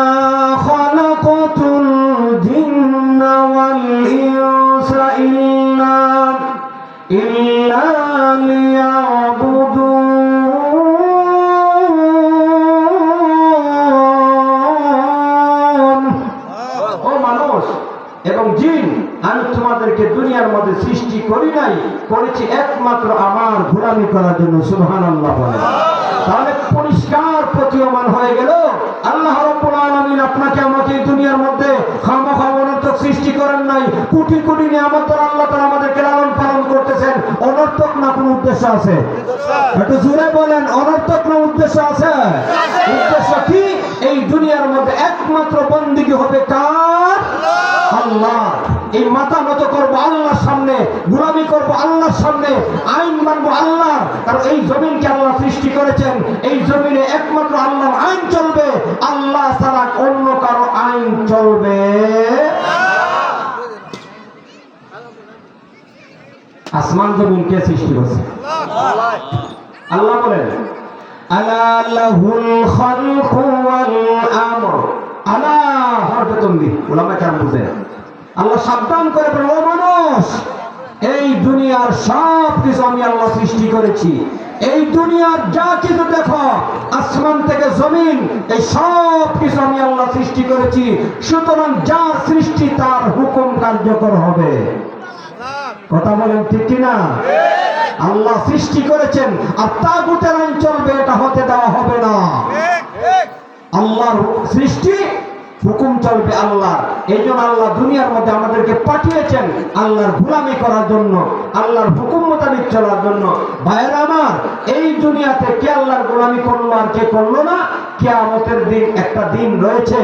Speaker 1: খালাকাতুল জিন্না ওয়াল ইনসা ইল্লা লিয়াবুদুন। তোমাদেরকে দুনিয়ার মধ্যে সৃষ্টি করি নাই, করেছি একমাত্র আমার গোলামি করার জন্য। সুবহানাল্লাহ বলেন। তাহলে পরিষ্কার প্রতীয়মান হয়ে গেল আল্লাহ রাব্বুল আলামিন আপনাকে আমাকে এই দুনিয়ার মধ্যে খামখা অনর্থক সৃষ্টি করেন নাই। কোটি কোটি নিয়ামত দ্বারা আল্লাহ তাআলা আমাদেরকে লালন পালন করতেছেন। অনর্থক না কোনো উদ্দেশ্য আছে? একটু জোরে বলেন, অনর্থক না উদ্দেশ্য আছে? উদ্দেশ্য কি? এই দুনিয়ার মধ্যে একমাত্র বন্দেগী হবে কার? আল্লাহ। এই মাথা নত করবো আল্লাহর সামনে, গোলামি করবো আল্লাহর সামনে, আইন মানবো আল্লাহ। কারণ এই জমিনকে আল্লাহ সৃষ্টি করেছেন, এই জমিনে একমাত্র আল্লাহর আইন চলবে, আল্লাহ ছাড়া অন্য কারো আইন চলবে। আসমান জমিন কে সৃষ্টি করছে? আল্লাহ বলেন, আলা লাহুল খালকু ওয়াল আমর। আলা হরফে তানবীহ, উলামা কেরাম বুঝেন। আল্লাহ সাবধান করে বলেন, ও মানুষ, এই দুনিয়ার সব কিছু আমি আল্লাহ সৃষ্টি করেছি। এই দুনিয়ার যা কিছু দেখো, আসমান থেকে জমিন, এই সব কিছু আমি আল্লাহ সৃষ্টি করেছি। সুতরাং যার সৃষ্টি তার হুকুম কার্যকর হবে। কথা বলেন ঠিক কিনা? আল্লাহ সৃষ্টি করেছেন, আর তাগুতের আইন চলবে, এটা হতে দেওয়া হবে না। আল্লাহর সৃষ্টি, হুকুম চলবে আল্লাহর। এই জন্য আল্লাহ দুনিয়ার মধ্যে আমাদেরকে পাঠিয়েছেন আল্লাহর গোলামি করার জন্য, আল্লাহর হুকুম মোতাবেক চলার জন্য। ভাইয়েরা আমার, এই দুনিয়াতে কে আল্লাহর গোলামি করলো আর কে করলো না, কিয়ামতের দিন একটা দিন রয়েছে,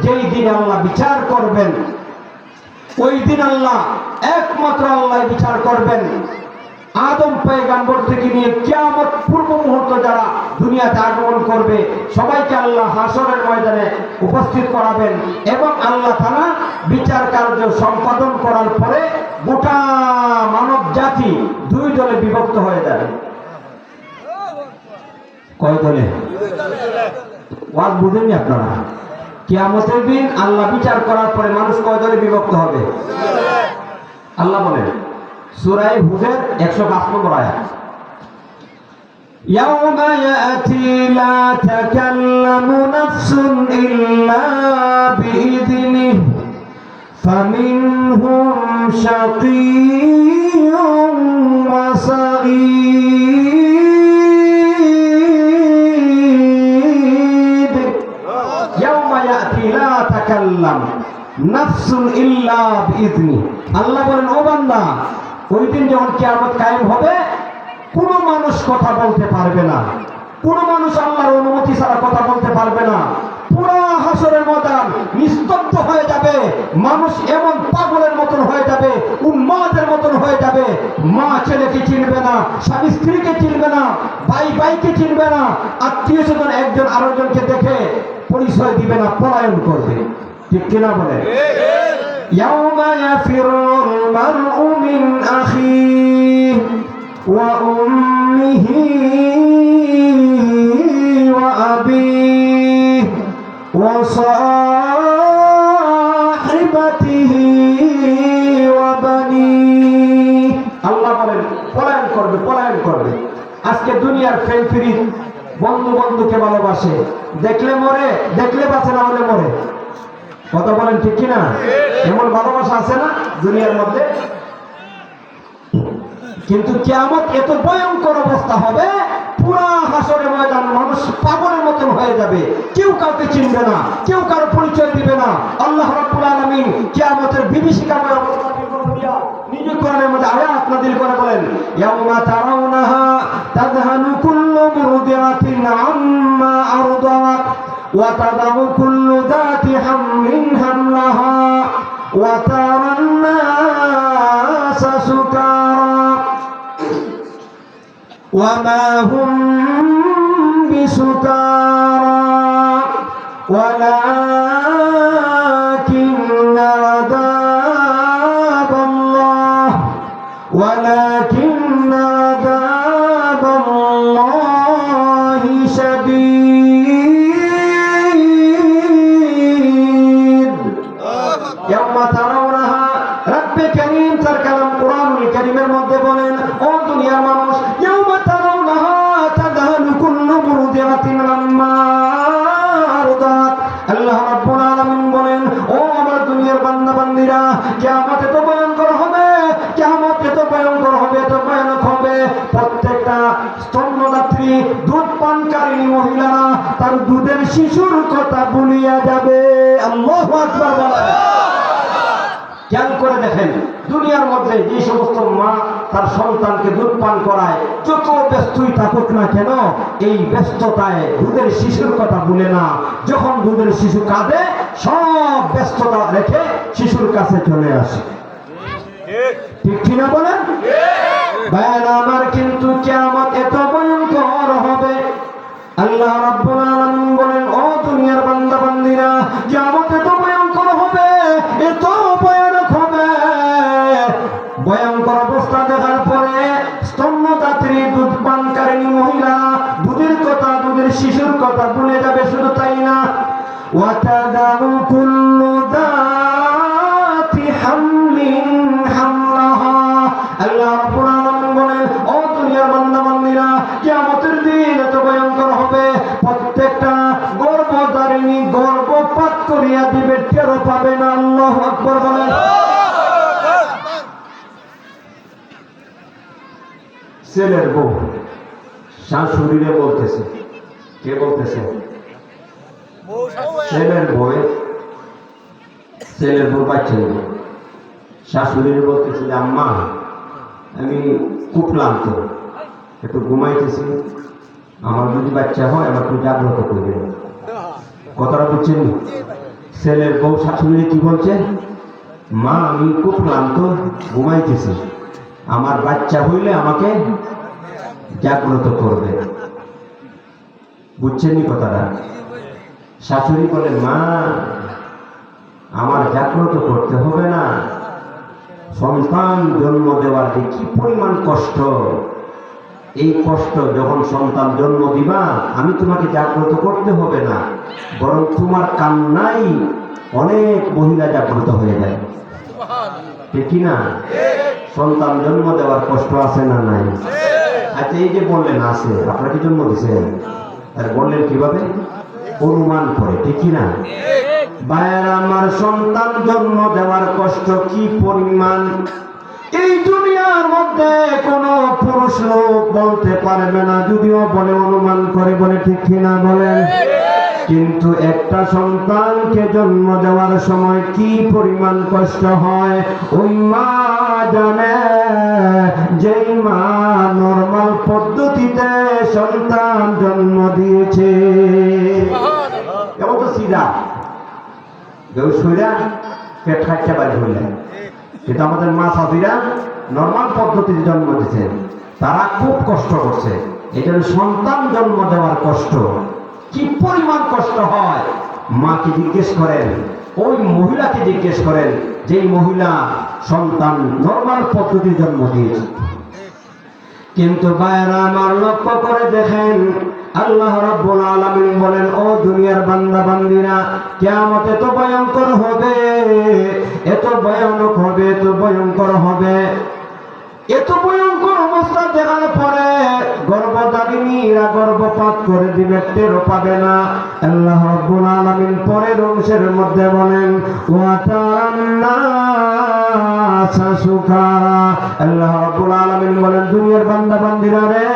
Speaker 1: যেই দিন আল্লাহ বিচার করবেন। ওই দিন আল্লাহ, একমাত্র আল্লাহ বিচার করবেন। আদম পয়গম্বর থেকে নিয়ে কিয়ামত পূর্ব মুহূর্ত যারা দুনিয়াতে আগমন করবে, সবাইকে আল্লাহ হাসরের ময়দানে উপস্থিত করাবেন এবং আল্লাহ তাআলা বিচার কার্য সম্পাদন করার পরে গোটা মানব জাতি দুই দলে বিভক্ত হয়ে যাবে। কয় দলে? ওয়াজ বুঝেননি আপনারা? কিয়ামতের দিন আল্লাহ বিচার করার পরে মানুষ কয় দলে বিভক্ত হবে? আল্লাহ বলেন সূরা হুদের 105 নম্বর আয়াত, ইয়াউমা ইয়াতি লা তাকাল্লামু নাফসুন ইল্লা বিইذনিহি ফামিনহুম শাকিয়্যুন ওয়া সাঈদ। ইয়াউমা ইয়াতি লা তাকাল্লাম নাফসুন ইল্লা বিইذনিহি। আল্লাহ বলেন, ও বান্দা, ওই দিন যখন কিয়ামত কায়েম হবে, কোন মানুষ কথা বলতে পারবে না, কোন মানুষ আল্লাহর অনুমতি ছাড়া কথা বলতে পারবে না। পুরো হাসরের ময়দান নিস্তব্ধ হয়ে যাবে। মানুষ এমন পাগলের মতন হয়ে যাবে, উন্মাদের মতন হয়ে যাবে। মা ছেলেকে চিনবে না, স্বামী স্ত্রীকে চিনবে না, ভাই ভাইকে চিনবে না, আত্মীয় স্বজন একজন আরেকজনকে দেখে পরিচয় দিবে না, পলায়ন করবে। ঠিক কিনা বলে? ইয়াউমা ইয়াফিরুল মারউ মিন আখিহি ওয়া উম্মিহি ওয়া আবিহি ওয়া সাহিবাতিহি ওয়া বানিহি। আল্লাহ বলেন পলায়ন করবে, পলায়ন করবে। আজকে দুনিয়ার প্রেম প্রীতি, বন্ধু বন্ধুকে ভালোবাসে, দেখলে মরে, দেখলে বাঁচে, না হলে মরে। কথা বলেন ঠিক কিনা? এমন ভালোবাসা আছে না দুনিয়ার মধ্যে? কিন্তু কিয়ামত এত ভয়ঙ্কর অবস্থা হবে, পুরা হাসরের ময়দান মানুষ পাগলের মতন হয়ে যাবে, কেউ কাউকে চিনবে না, কেউ কারো পরিচয় দিবে না। আল্লাহ রাব্বুল আলামিন কিয়ামতের বিভীষিকাময় অবস্থা নিজে কোরআনের মধ্যে আয়াত নাযিল করে বলেন, ইয়াউমা তারাউনাহা তাযহালু কুল্লু মুরদিআতিন আম্মা আরদাত ওয়া তাদাউ কুল্লু যাতি হামলিন হামলাহা ওয়া তারান নাসা সুকারা ওয়া মা হুম বিসুকারা ওয়ালাকিন্না আযাবাল্লাহ ওয়ালাকিন্না আযাবাল্লাহি শাদীদ। ইয়াউমা তারাউনাহা, রব্বে কারীম তার কালাম কোরআনুল কারীমের মধ্যে বলেন, ও দুনিয়ার মানুষ, ইয়াউমা তারাউনাহা তাযহালু কুল্লু মুরদিআতিন আম্মা আরদাত। আল্লাহ রাব্বুল আলামিন বলেন, ও আমার দুনিয়ার বান্দা বান্দীরা, কিয়ামতে তো ভয়ঙ্কর হবে। দুধের শিশুর কথা ভুলিয়া যাবে। আল্লাহু আকবার বলেন। খেয়াল করে দেখেন, দুনিয়ার মধ্যে যে সমস্ত মা তার সন্তানকে দুধ পান করায়, যত ব্যস্তই থাকুক না কেন, এই ব্যস্ততায় দুধের শিশুর কথা ভুলে না। যখন দুধের শিশু কাঁদে, সব ব্যস্ততা রেখে শিশুর কাছে চলে আসে। ঠিক কিনা বলেন? ভাইরা আমার, কিন্তু কিয়ামত এত ভয়ঙ্কর হবে। আল্লাহ রাব্বুল আলামিন বলেন, ও দুনিয়ার বান্দা বান্দীরা, কিয়ামত এত ভয়ঙ্কর হবে, এত ভয়ানক হবে। ভয়ঙ্কর অবস্থা দেখার পরে স্তন্যদাত্রী, দুধ পানকারিণী মহিলা দুধের কথা, দুধের শিশুর কথা ভুলে যাবে। শুধু তাই না, ওয়াতাদাউ কুল্লু যাতি হামলিন হামলাহা। আল্লাহ রাব্বুল আলামিন বলেন, ও দুনিয়ার বান্দা বান্দীরা, কিয়ামতের দিন এত ভয়ঙ্কর হবে, প্রত্যেকটা গর্ভধারিণী গর্ভপাত করিয়া দিবে, টেরও পাবে না। আল্লাহু আকবার বলেন। ছেলের বউ শাশুড়িরে বলতেছে, কে বলতেছে? ছেলের বউ বাচ্চা শাশুড়িরে বলতেছে যে, আম্মা আমি খুব ক্লান্ত, একটু ঘুমাইতেছি, আমার যদি বাচ্চা হয় আমার একটু জাগ্রত করবে। কথাটা বুঝছেন? ছেলের বউ শাশুড়ি কি বলছে? মা আমি খুব ক্লান্ত, ঘুমাইতেছি, আমার বাচ্চা হইলে আমাকে জাগ্রত করবে। বুঝছেন কথাটা? শাশুড়ি বলে, মা আমার জাগ্রত করতে হবে না, সন্তান জন্ম দেওয়ার যে কি পরিমাণ কষ্ট, এই কষ্ট যখন সন্তান জন্ম দিবা, আমি তোমাকে জাগ্রত করতে হবে না, বরং তোমার কান্নাই অনেক মহিলা জাগ্রত হয়ে যায়। ঠিক কিনা? সন্তান জন্ম দেওয়ার কষ্ট আছে না নাই? আচ্ছা, এই যে বললেন আছে, আপনারা কি জন্ম দিচ্ছেন? আর বললেন কিভাবে? অনুমান করে। ঠিক কিনা? ভাইয়েরা আমার, সন্তান জন্ম দেওয়ার কষ্ট কি পরিমাণ, এই দুনিয়ার মধ্যে কোন পুরুষ লোক বলতে পারবে না, যদিও বলে অনুমান করে বলে। ঠিক কিনা বলেন? কিন্তু একটা সন্তানকে জন্ম দেওয়ার সময় কি পরিমাণ কষ্ট হয়, ওই মা জানে। যেই মা নরমাল পদ্ধতিতে সন্তান জন্ম দিয়েছে, কেমন তো সিধা কেউ সইরা পেট খাইতে পারি হইলেন, কিন্তু আমাদের মা সাথীরা নরমাল পদ্ধতিতে জন্ম দিয়েছেন, তারা খুব কষ্ট করছে। এটা সন্তান জন্ম দেওয়ার কষ্ট কি পরিমাণ কষ্ট হয়, মাকে জিজ্ঞেস করেন, ওই মহিলাকে জিজ্ঞেস করেন, যেই মহিলা সন্তান নরমাল পদ্ধতিতে জন্ম দিয়েছে। কিন্তু ভাইরা আমার, লক্ষ্য করে দেখেন, আল্লাহ রাব্বুল আলামিন বলেন, ও দুনিয়ার বান্দা বান্দীরা, কিয়ামত এত ভয়ঙ্কর হবে, এত ভয়ানক হবে, এত ভয়ঙ্কর হবে। এত ভয়ঙ্কর অবস্থা দেখার পরে গর্ভধারিণীরা গর্ভপাত করে দিবে, টেরও পাবে না। আল্লাহ রাব্বুল আলামিন পরের অংশের মধ্যে বলেন, ওয়া তারান নাসা সুকারা। আল্লাহ রাব্বুল আলামিন বলেন, দুনিয়ার বান্দা বান্দীরা রে,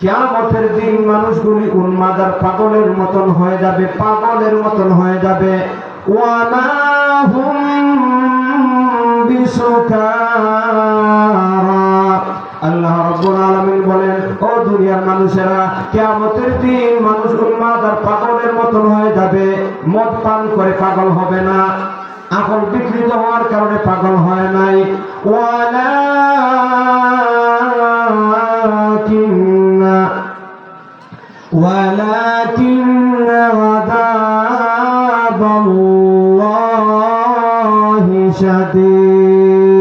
Speaker 1: কিয়ামতের দিন মানুষগুলি উন্মাদার পাগলের মতন হয়ে যাবে, পাগলের মতন হয়ে যাবে। ওয়া মা হুম বিসুকারা। আল্লাহ রাব্বুল আলামিন বলেন, ও দুনিয়ার মানুষেরা, কিয়ামতের দিন মানুষ উন্মাদার পাগলের মতন হয়ে যাবে। মদ পান করে পাগল হবে না, আকল বিকৃত হওয়ার কারণে পাগল হয় নাই। ولكن عذاب الله شديد।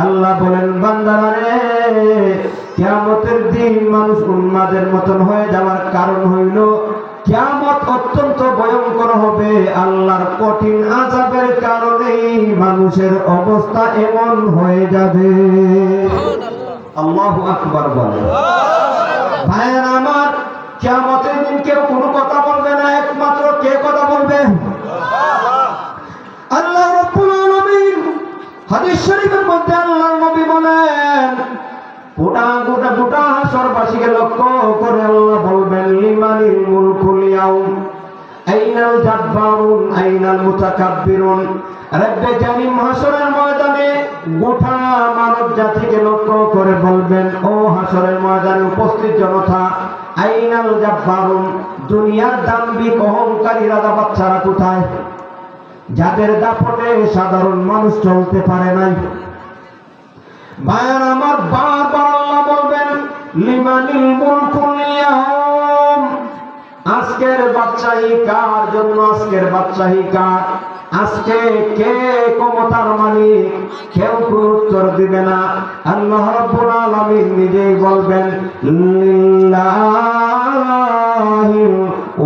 Speaker 1: আল্লাহ বলেন, বান্দারা রে, কিয়ামতের দিন মানুষ উন্মাদের মতন হয়ে যাওয়ার কারণ হইল, কিয়ামত অত্যন্ত ভয়ঙ্কর হবে। আল্লাহর কঠিন আযাবের কারণেই মানুষের অবস্থা এমন হয়ে যাবে। আল্লাহু আকবার বলেন। ভাইয়েরা আমার, কিয়ামতের দিন কেউ কোনো কথা বলবে না, একমাত্র কে কথা বলবে? আল্লাহ রাব্বুল আলামিন। হাদিস শরীফের মধ্যে আল্লাহর নবী বলেন, গোটা গোটা গোটা হাসরবাসীকে লক্ষ্য করে আল্লাহ বলবেন লিমানিল মুলকুল ইয়াউম আইনাল জাব্বারুন আইনাল মুতাকাব্বিরুন। রব্বে কারীম হাসরের ময়দানে গোটা মানব জাতিকে লক্ষ্য করে বলবেন, ও হাসরের ময়দানে উপস্থিত জনতা, আইনাল জাব্বারুন, দুনিয়ার দাম্ভিক অহংকারী রাজা বাচ্চারা কোথায়, যাদের দাপটে সাধারণ মানুষ চলতে পারে নাই। ভাইয়ার আমার, বারবার আল্লাহ বলবেন লিমানিল মুলকুল ইয়াউম, আজকের বাদশাহী কার জন্য, আজকের বাদশাহী কার, আজকে কে ক্ষমতার মালিক, কেউ উত্তর দিবে না। আল্লাহ রাব্বুল আলামিন নিজেই বলবেন লিল্লাহিল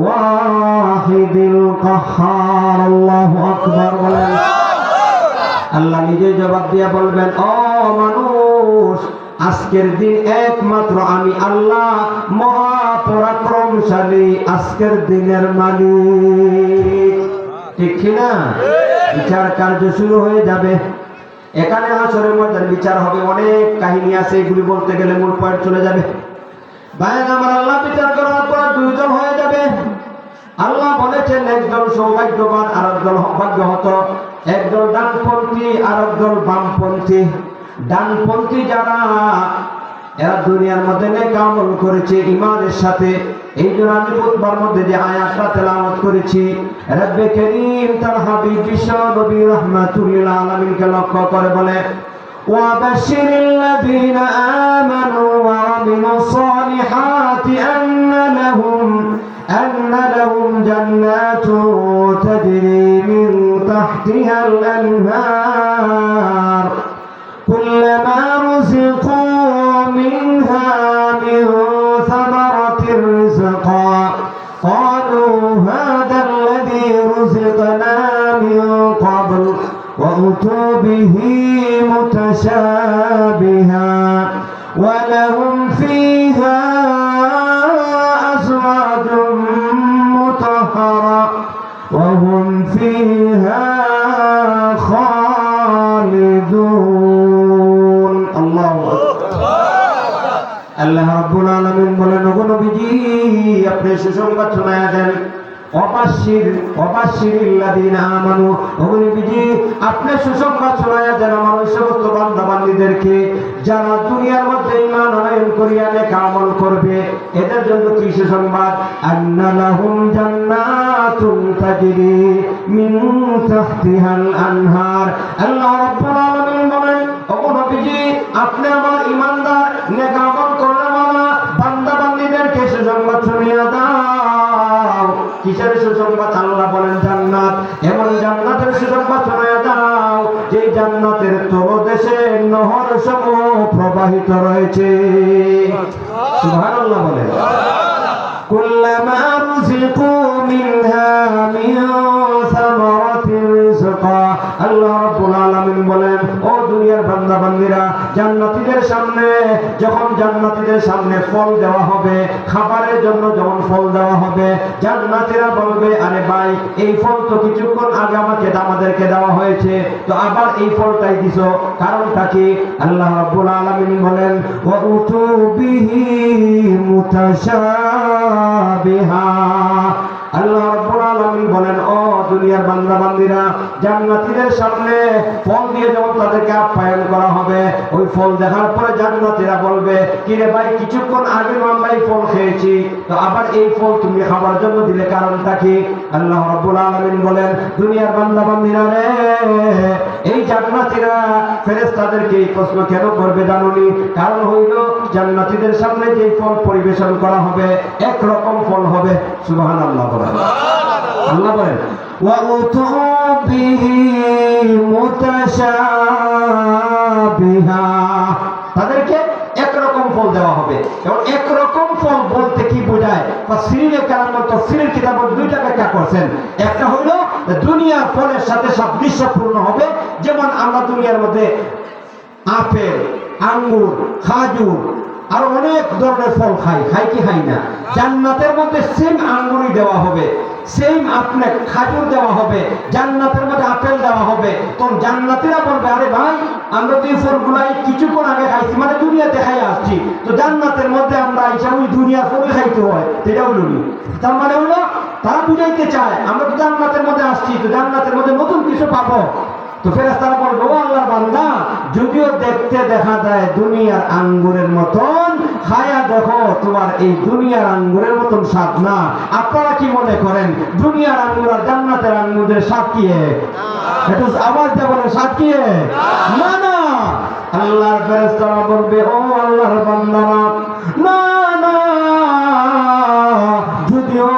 Speaker 1: ওয়াহিদিল কাহ্হার। আল্লাহু আকবার বলেন। আল্লাহ নিজেই জবাব দিয়া বলবেন, ও মানুষ, আজকের দিন একমাত্র আমি আল্লাহ মহাপরাক্রমশালী, আজকের দিনের মালিক। ঠিক কিনা? বিচার কার্য শুরু হয়ে যাবে। এখানে হাসরের ময়দানে বিচার হবে। অনেক কাহিনী আছে, এগুলি বলতে গেলে মূল পয়েন্ট চলে যাবে। ভাইয়া আমার, আল্লাহ বিচার করার পর দুইজন হয়ে যাবে। আল্লাহ বলেছেন একজন সৌভাগ্যবান আর একজন অভাগ্যহত, একদল ডানপন্থী আর একদল বামপন্থী। ডানপন্থী যারা, এরা দুনিয়ার মধ্যে নেক আমল করেছে ঈমানের সাথে। এই জন্য আমি খুতবার মধ্যে যে আয়াতটা তেলাওয়াত করেছি, রব্বে কারীম তার হাবিব বিশ্ব নবী রাহমাতুল লিল আলামিনকে লক্ষ্য করে বলে, ওয়াবাশশিরিল লাযীনা আমানু ওয়া আমিলুস সালিহাতি আন্না লাহুম জান্নাতুন তাজরি মিন তাহতিহাল আনহার কুল্লামা রুযিকু মিনহা মিন সামারাতির রিজকা ক্বালু হাযা আল্লাযী রুযিকনা মিন ক্বাবল ওয়া উতু বিহি মুতাশাবিহা ওয়া লাহুম ফীহা আজওয়াজুম মুতাহহারা ওয়া হুম ফীহা খালিদুন। আল্লাহু আকবার। আল্লাহ রাব্বুল আলামিন বলেন, ওগো নবীজি, আপনি সুসংবাদ শোনায়া দেন। ওয়াবাশশিরিল্লাযীনা আমানু, ওগো নবীজি, আপনি সুসংবাদ শোনায়া দেন আমার ওই সমস্ত বান্দা-বান্দীদেরকে যারা দুনিয়ার মধ্যে ঈমান আনয়ন করিয়া নেক আমল করবে। এদের জন্য কি সুসংবাদ? আন্না লাহুম জান্নাতুন তাজরি মিন তাহতিহাল আনহার। আল্লাহ রাব্বুল আলামিন বলেন, ওগো নবীজি, আপনি আমার ঈমানদার নেক আমল করাওয়ালা বান্দা-বান্দীদেরকে সুসংবাদ শুনিয়ে দাও। কিসের সুসংবাদ? আল্লাহ বলেন জান্নাত। এমন জান্নাতের সুসংবাদ শোনায়া দাও যে জান্নাতের তলদেশে নহর সমূহ প্রবাহিত রয়েছে। সুবহানাল্লাহ বলেন। কুল্লামা রুযিকু মিনহা মিন সামারাতির রিজকা। আল্লাহ রাব্বুল আলামিন বলেন, ও দুনিয়ার বান্দা বান্দীরা, জান্নাতীদের সামনে যখন জান্নাতীদের সামনে ফল দেওয়া হবে, খাবারের জন্য যখন ফল দেওয়া হবে, জান্নাতীরা বলবে, আরে ভাই, এই ফল তো কিছুক্ষণ আগে আমাদেরকে দেওয়া হয়েছে, তো আবার এই ফলটাই দিছো, কারণটা কি? আল্লাহ রাব্বুল আলামিন বলেন, ওয়া উতু বিহি মুতাশাবিহা। আল্লাহ রাব্বুল আলামিন বলেন, ও দুনিয়ার বান্দা বান্দীরা, জান্নাতীদের সামনে ফল দিয়ে যখন তাদেরকে আপ্যায়ন করা হবে, ওই ফল দেখার পরে জান্নাতীরা বলবে, কি রে ভাই, কিছুক্ষণ আগে আমরা এই ফল খেয়েছি, তো আবার এই ফল তুমি খাবার জন্য দিলে, কারণটা কি? আল্লাহ রাব্বুল আলামিন বলেন, দুনিয়ার বান্দা বান্দীরা রে, এই জান্নাতীরা ফেরেশতাদেরকে এই প্রশ্ন কেন করবে জানোনি? কারণ হইল জান্নাতীদের সামনে যে ফল পরিবেশন করা হবে একরকম ফল হবে। সুবহানাল্লাহ বলেন। আল্লাহ বলেন, ওয়া উতু বিহি মুতাশাবিহা, তাদেরকে একরকম ফল দেওয়া হবে। এবং একরকম ফল বলতে কি বোঝায়? তাফসীরে কালাম তাফসীরের কিতাব দুইটা ব্যাখ্যা করেছেন। একটা হলো দুনিয়ার ফলের সাথে সাদৃশ্যপূর্ণ হবে, যেমন আমরা দুনিয়ার মধ্যে আপেল, আঙ্গুর, খাজুর, আর অনেক ধরনের ফল খাই কি খাই না। জান্নাতের মধ্যে সেম আঙ্গুরই দেওয়া হবে, সেম আপনার খাজুর দেওয়া হবে, জান্নাতের মধ্যে আপেল দেওয়া হবে। তখন জান্নাতীরা বলবে, আরে ভাই আমরা তো এই ফলগুলাই কিছুক্ষণ আগে খাইছি, মানে দুনিয়াতে খাই আসছি, তো জান্নাতের মধ্যে আমরা আইসা ওই দুনিয়ার ফল খাইতে হয়, সেটা হলো নি। তার মানে হলো তারা বুঝাইতে চায় আমরা তো জান্নাতের মধ্যে আসছি, তো জান্নাতের মধ্যে নতুন কিছু পাবো। তো ফেরেশতারা বলবে, ও আল্লাহর বান্দা, যদিও দেখতে দেখা যায় দুনিয়ার আঙ্গুরের মতন, খায়া দেখো তোমার এই দুনিয়ার আঙ্গুরের মতন স্বাদ না। আপনারা কি মনে করেন দুনিয়ার আঙ্গুর আর জান্নাতের আঙ্গুরের স্বাদ কি এক? একটু আওয়াজ দিয়ে বলেন, স্বাদ কি এক? না না। আল্লাহর ফেরেশতারা বলবে, ও আল্লাহর বান্দারা, না না, যদিও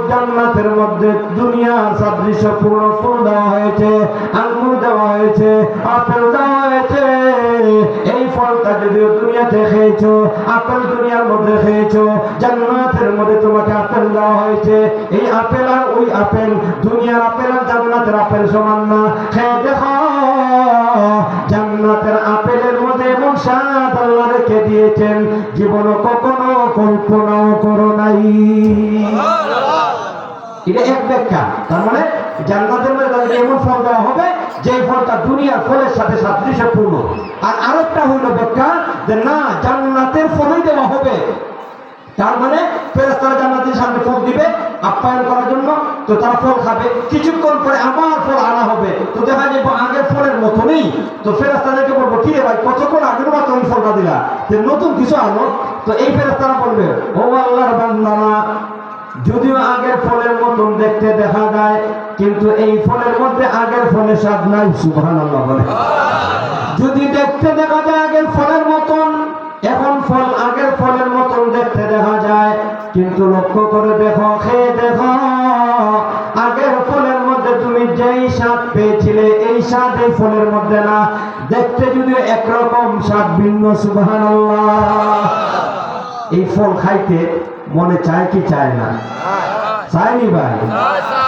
Speaker 1: জান্নাতের মধ্যে দুনিয়ার সাদৃশ্য পূর্ণ ফুল দেওয়া হয়েছে, আঙ্গুর দেওয়া হয়েছে, আপেল দেওয়া হয়েছে, এই ফলটা যদিও দুনিয়াতে খেয়েছো, আপেল দুনিয়ার মধ্যে খেয়েছো, জান্নাতের মধ্যে তোমাকে আপেল দেওয়া হয়েছে, এই আপেল আর ওই আপেল, দুনিয়ার আপেল আর জান্নাতের আপেল সমান না। খেয়ে দেখো জান্নাতের আপেলের মধ্যে এমন স্বাদ আল্লাহ রেখে দিয়েছেন, জীবনে কখনো কল্পনাও করো নাই। এটা এক ব্যাখ্যা। তার মানে জান্নাতের মধ্যে তাদেরকে এমন ফল দেওয়া হবে যে ফলটা দুনিয়ার ফলের সাথে সাদৃশ্যপূর্ণ। আর আরেকটা হইল ব্যাখ্যা যে না, জান্নাতের ফলই দেওয়া হবে। তার মানে ফেরেশতারা জান্নাতের সামনে ফল দিবে আপ্যায়ন করার জন্য, তো তারা ফল খাবে, কিছুক্ষণ পরে আবার ফল আনা হবে, তো দেখা যাবে আগের ফলের মতো নেই। তো ফেরেশতাদেরকে বলবো, কি রে ভাই, কতক্ষণ আগের মতো ওই ফলটা দিলা, নতুন কিছু আনো। তো এই ফেরেশতারা বলবে, ও আল্লাহর বান্দারা, যদিও আগের ফলের মতন দেখতে দেখা যায়, কিন্তু এই ফলের মধ্যে আগের ফলের স্বাদ নাই। সুবহানাল্লাহ বলে। যদি দেখতে দেখা যায় আগের ফলের মতন, এখন ফল আগের ফলের মতন দেখতে দেখা যায়, কিন্তু লক্ষ্য করে দেখো, খেয়ে দেখো, আগের ফলের মধ্যে তুমি যেই স্বাদ পেয়েছিলে এই স্বাদ এই ফলের মধ্যে না। দেখতে যদিও একরকম, স্বাদ ভিন্ন। সুবহানাল্লাহ। এই ফল খাইতে মনে চায় কি চায় না? চাইনি ভাই,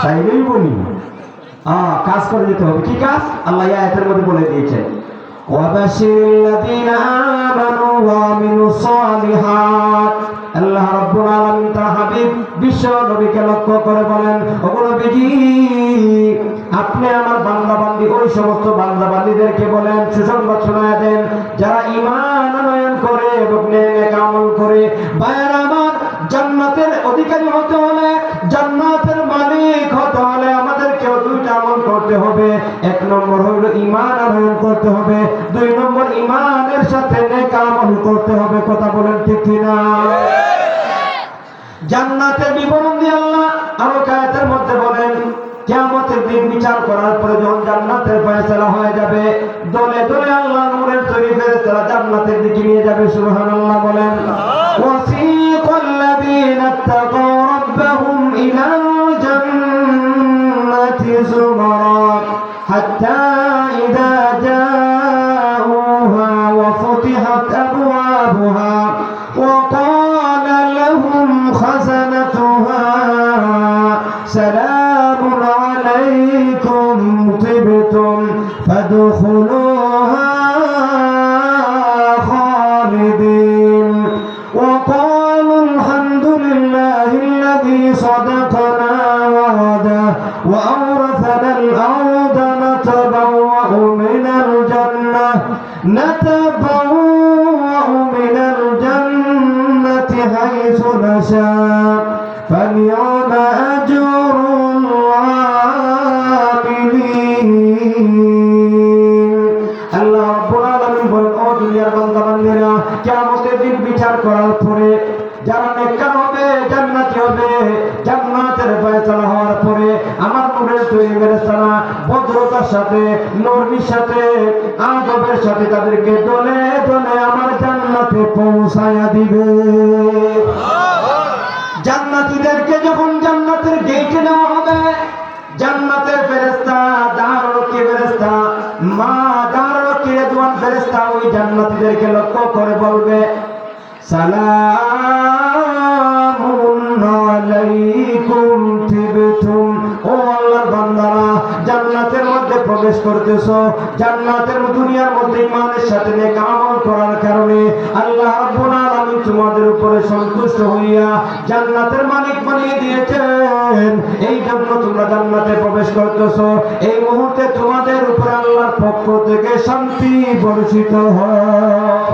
Speaker 1: চাইলেই বলি কাজ করে যেতে হবে। কি কাজ? আল্লাহ আয়াতের মধ্যে বলে দিয়েছেন, ওয়াবাশিরিল্লাযীনা আমানু ওয়া আমিলুস সালিহাত। আল্লাহ রাব্বুল আলামিন তার হাবিব বিশ্ব নবীকে লক্ষ্য করে বলেন, ওগো নবীজি, আপনি আমার বান্দা বান্দি, ওই সমস্ত বান্দা বান্দিদেরকে বলেন, সুসংবাদ শোনায় দেন, যারা ঈমান আনয়ন করে এবং নেক আমল করে। ভাইরা আমার, জান্নাতের অধিকারী হতে হলে, জান্নাতের মালিক হতে হলে আমাদেরকেও দুইটা আমল করতে হবে। এক নম্বর হইল ঈমান আনয়ন করতে হবে, দুই নম্বর ঈমানের সাথে নেক আমল করতে হবে। কথা বলেন ঠিক কিনা? জান্নাতের বিবরণ দিয়ে আল্লাহ আরো আয়াতের মধ্যে বলেন, কিয়ামতের দিন বিচার করার পরে যখন জান্নাতের ফয়সালা হয়ে যাবে, দলে দলে আল্লাহ নূরের তৈরি ফেরেশতারা জান্নাতের দিকে নিয়ে যাবে। সুবহানাল্লাহ বলেন। ওয়াসিকাল্লাযীনা ইত্তাকাও রাব্বাহুম ইলাল জান্নাতি যুমারা হাত্তা ইযা জাউহা ওয়া ফুতিহাত আবওয়াবুহা ওয়া ক্বালা লাহুম খাযানাতুহা সালামুন আলাইকুম তিবতুম ফাদখুলুহা খালিদিন ওয়া ক্বালু আলহামদুলিল্লাহিল্লাযী সাদাকানা ওয়া'দাহু ওয়া আওরাসানাল আরদা নাতাবাওয়া'ু মিনাল জান্নাতি হাইসু নাশা' فَنِعْمَ أَجْرُ الْعَامِلِينَ। আল্লাহ রাব্বুল আলামিন বলেন, ও দুনিয়ার বান্দা বান্দীরা, কিয়ামতের দিন বিচার করার পরে যারা নেককার হবে, জান্নাতি হবে, জান্নাতের ফয়সালা হওয়ার পরে আমার নূরের তৈরি ফেরেশতারা ভদ্রতার সাথে, নরমির সাথে, আদবের সাথে তাদেরকে দলে দলে আমার জান্নাতে পৌঁছায়া দিবে। জান্নাতীদেরকে যখন জান্নাতের গেটে নেওয়া হবে, জান্নাতের ফেরেশতা, দারুকি ফেরেশতা, মা দারুকি রিদওয়ান ফেরেশতা ওই জান্নাতীদেরকে লক্ষ্য করে বলবে, সালামুন আলাইকুম তিবতুম। ও আল্লাহর বান্দারা, জান্নাতের মধ্যে প্রবেশ করতেছো, জান্নাতের দুনিয়ার মধ্যে ঈমানের সাথে নেক আমল করার কারণে আল্লাহ রাব্বুল আলামিন তোমাদের উপরে সন্তুষ্ট হইয়া জান্নাতের মালিক বানিয়ে দিয়েছেন। এই জন্য তোমরা জান্নাতে প্রবেশ করতেছো। এই মুহূর্তে তোমাদের উপর আল্লাহর পক্ষ থেকে শান্তি বর্ষিত হয়।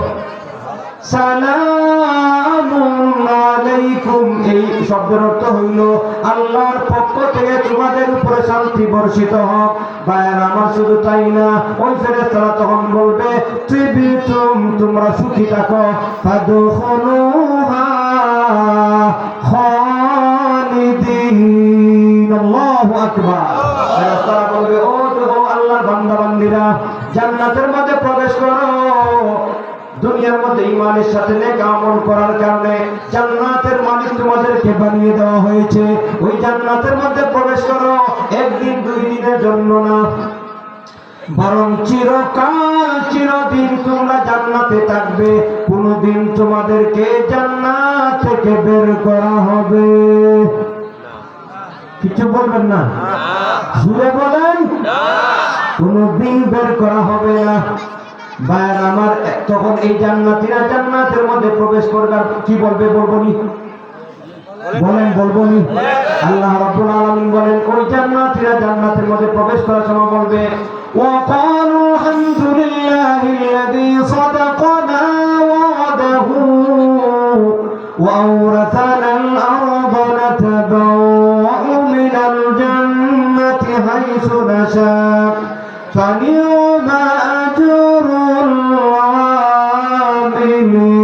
Speaker 1: সালামুন আলাইকুম, এই শব্দের অর্থ হইল আল্লাহর পক্ষ থেকে তোমাদের উপরে শান্তি বর্ষিত হোক। ভাইয়ের আমার, শুধু তাই না, ওই ফেরেশতারা তখন বলবে তিবিতুম, তোমরা সুখী থাকো, ফাদখুলুহা খালিদিন। আল্লাহু আকবার। ফেরেশতারা বলবে ও আল্লাহর বান্দা বান্দীরা, জান্নাতের মধ্যে প্রবেশ করো। দুনিয়ার মধ্যে ঈমানের সাথে নেক আমল করার কারণে জান্নাতের মালিক তোমাদেরকে বানিয়ে দেওয়া হয়েছে। ওই জান্নাতের মধ্যে প্রবেশ করো, একদিন দুই দিনের জন্য না, বরং চিরকাল চিরদিন তোমরা জান্নাতে থাকবে। কোনদিন তোমাদেরকে জান্নাত থেকে বের করা হবে? কিছু বলবেন না? জুড়ে বলেন। কোনদিন বের করা হবে না। ভাইয়ের আমার, তখন এই জান্নাতীরা জান্নাতের মধ্যে প্রবেশ করবার কি বলবে? বলবনি? বলেন বলবনি? আল্লাহ রাব্বুল আলামিন বলেন, ওই জান্নাতীরা জান্নাতের মধ্যে প্রবেশ করার সময় বলবে ওয়াকালু আলহামদুলিল্লাহিল্লাযী সাদাকানা ওয়া'দাহু ওয়া আওরাসানাল আরদা নাতাবাওয়া'ু মিনাল জান্নাতি হাইসু নাশা ফানি'মা আজরুল আমিলিন।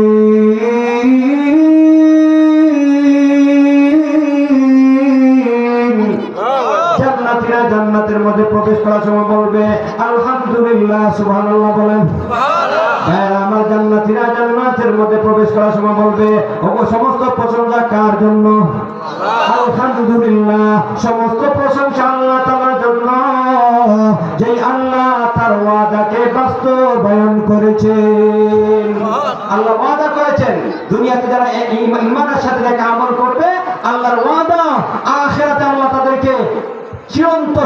Speaker 1: জান্নাতীরা জান্নাতের মধ্যে প্রবেশ করার সময় বলবে আলহামদুলিল্লাহ, সুবহানাল্লাহ বলেন। আমার জান্নাতীরা জান্নাতের মধ্যে প্রবেশ করার সময় বলবে ওগো সমস্ত প্রশংসা কার জন্য? আলহামদুলিল্লাহ, সমস্ত প্রশংসা আল্লাহ তাআলার জন্য, যেই আল্লাহ তার ওয়াদাকে বাস্তবায়ন করেছেন। আল্লাহ ওয়াদা করেছেন দুনিয়াতে যারা ঈমানের সাথে নেক আমল করবে, আল্লাহর ওয়াদা আখিরাতে আল্লাহ তাদেরকে চিরন্ত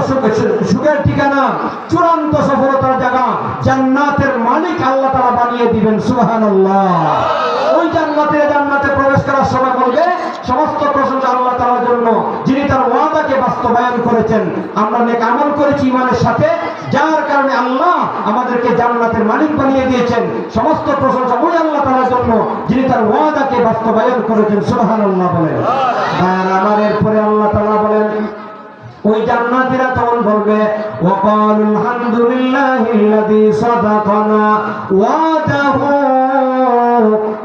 Speaker 1: সুখের ঠিকানা, চূড়ান্ত সফলতার জায়গা জান্নাতের মালিক আল্লাহ তাআলা বানিয়ে দিবেন। সুবহানাল্লাহ। ওই জান্নাতে প্রবেশ করার সময় বলবে সমস্ত প্রশংসা আল্লাহ তাআলার জন্য, যিনি তার ওয়াদাকে বাস্তবায়ন করেছেন। আমরা নেক আমল করেছি ঈমানের সাথে, যার কারণে আল্লাহ আমাদেরকে জান্নাতের মালিক বানিয়ে দিয়েছেন। সমস্ত প্রশংসা ওই আল্লাহ তাআলার জন্য, যিনি তার ওয়াদাকে বাস্তবায়ন করেছেন। সুবহানাল্লাহ বলেন। আর আমার এরপরে আল্লাহ তাআলা বলেন, ওই জান্নাতীরা তখন বলবে ওয়াকালু আলহামদুলিল্লাহিল্লাযী সাদাকানা ওয়া'দাহু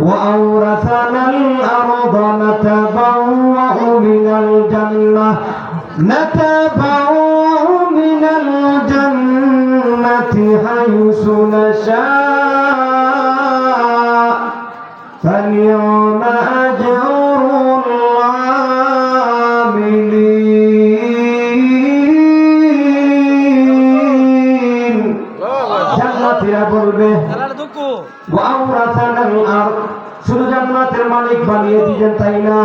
Speaker 1: ওয়া আওরাসানাল আরদা নাতাবাওয়া'ু মিনাল জান্নাতি হাইসু নাশা ফানি'মা আজরুল আমিলিন। জান্নাতীরা বলবে শুধু জান্নাতের মালিক বানিয়ে দিয়েছেন তাই না,